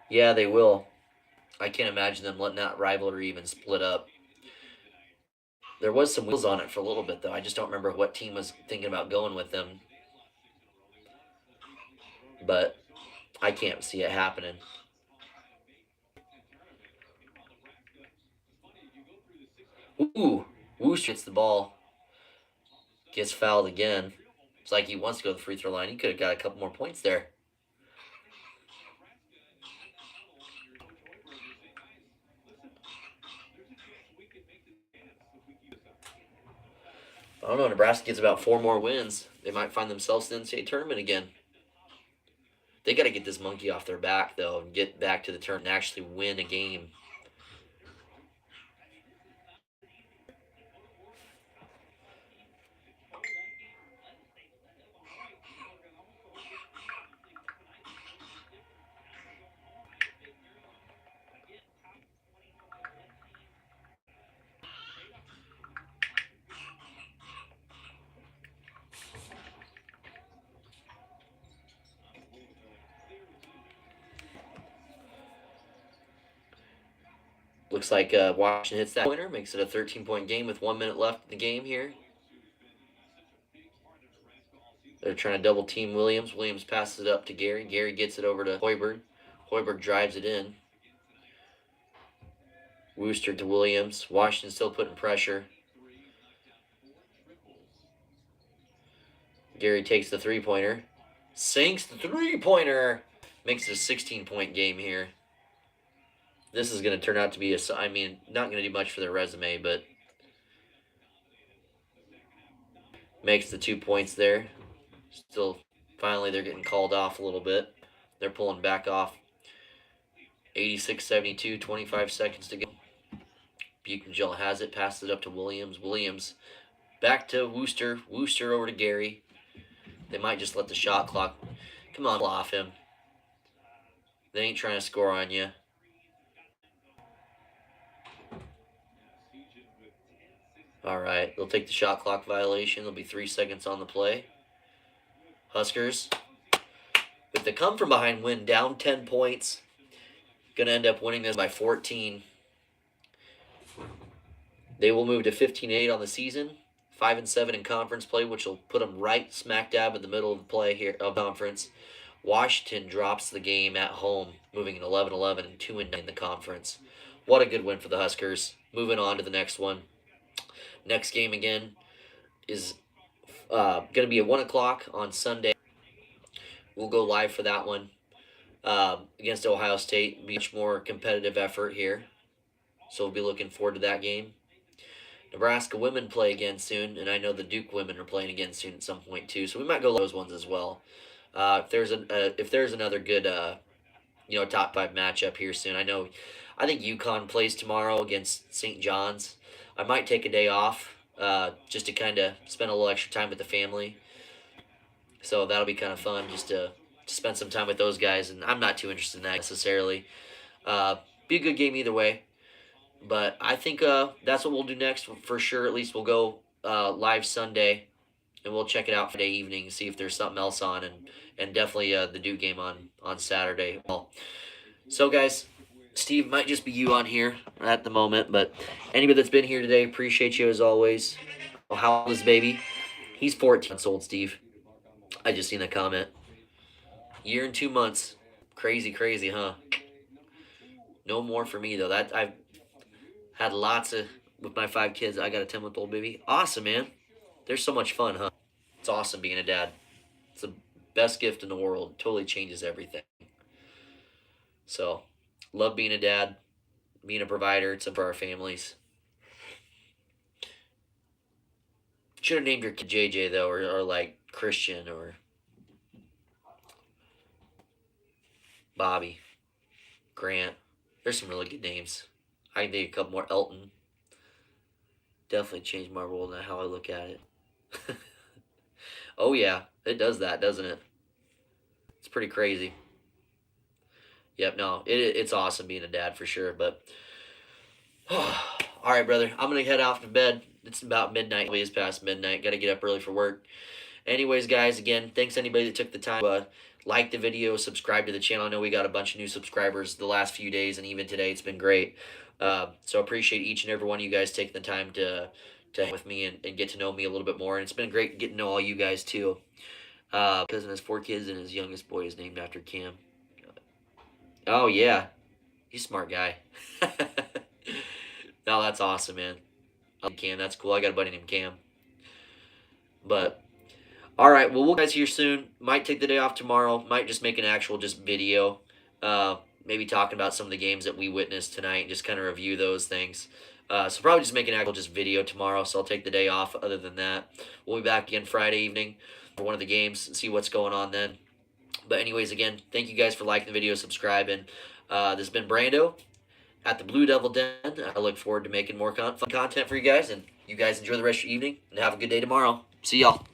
Yeah, they will. I can't imagine them letting that rivalry even split up. There was some wheels on it for a little bit, though. I just don't remember what team was thinking about going with them. But I can't see it happening. Ooh, Woosh hits the ball. Gets fouled again. It's like he wants to go to the free throw line. He could have got a couple more points there. I don't know. Nebraska gets about 4 more wins. They might find themselves in the state tournament again. They got to get this monkey off their back, though, and get back to the tournament and actually win a game. Looks like Washington hits that pointer, makes it a 13-point game with 1 minute left in the game here. They're trying to double team Williams. Williams passes it up to Gary. Gary gets it over to Hoiberg. Hoiberg drives it in. Wooster to Williams. Washington still putting pressure. Gary takes the three-pointer. Sinks the three-pointer. Makes it a 16-point game here. This is going to turn out to be not going to do much for their resume, but makes the 2 points there. Still, finally, they're getting called off a little bit. They're pulling back off. 86-72, 25 seconds to go. Buchengel has it, passes it up to Williams. Williams back to Wooster. Wooster over to Gary. They might just let the shot clock come on off him. They ain't trying to score on you. All right, they'll take the shot clock violation. There'll be 3 seconds on the play. Huskers, with the come from behind win, down 10 points, going to end up winning this by 14. They will move to 15-8 on the season, 5-7 in conference play, which will put them right smack dab in the middle of the play here of conference. Washington drops the game at home, moving in 11-11 and 2-9 in the conference. What a good win for the Huskers. Moving on to the next one. Next game again is going to be at 1 o'clock on Sunday. We'll go live for that one against Ohio State. Much more competitive effort here. So we'll be looking forward to that game. Nebraska women play again soon, and I know the Duke women are playing again soon at some point too. So we might go those ones as well. If there's another good top 5 matchup here soon. I think UConn plays tomorrow against St. John's. I might take a day off just to kind of spend a little extra time with the family. So that'll be kind of fun just to spend some time with those guys. And I'm not too interested in that necessarily. Be a good game either way. But I think that's what we'll do next for sure. At least we'll go live Sunday. And we'll check it out Friday evening, see if there's something else on. And definitely the Duke game on Saturday. Well, so guys, Steve, might just be you on here at the moment, but anybody that's been here today, appreciate you as always. Oh, how old is baby? He's 14 months old, Steve. I just seen a comment. 1 year and 2 months. Crazy, huh? No more for me, though. That I've had lots of, with my 5 kids, I got a 10-month-old baby. Awesome, man. They're so much fun, huh? It's awesome being a dad. It's the best gift in the world. Totally changes everything. So, love being a dad, being a provider. It's for our families. Should have named your kid JJ, though, or like Christian or Bobby, Grant. There's some really good names. I can think a couple more. Elton. Definitely changed my world and how I look at it. Oh, yeah. It does that, doesn't it? It's pretty crazy. Yep, no, it's awesome being a dad for sure. But, all right, brother, I'm going to head off to bed. It's about midnight. It is past midnight. Got to get up early for work. Anyways, guys, again, thanks anybody that took the time to like the video, subscribe to the channel. I know we got a bunch of new subscribers the last few days, and even today. It's been great. So appreciate each and every one of you guys taking the time to hang with me and get to know me a little bit more. And it's been great getting to know all you guys, too. Cousin has 4 kids, and his youngest boy is named after Cam. Oh, yeah. He's a smart guy. No, that's awesome, man. Cam, that's cool. I got a buddy named Cam. But, all right. Well, we'll guys here soon. Might take the day off tomorrow. Might just make an actual video. Maybe talking about some of the games that we witnessed tonight and just kind of review those things. So probably just make an actual video tomorrow. So I'll take the day off. Other than that, we'll be back again Friday evening for one of the games and see what's going on then. But anyways, again, thank you guys for liking the video, subscribing. This has been Brando at the Blue Devil Den. I look forward to making more fun content for you guys. And you guys enjoy the rest of your evening and have a good day tomorrow. See y'all.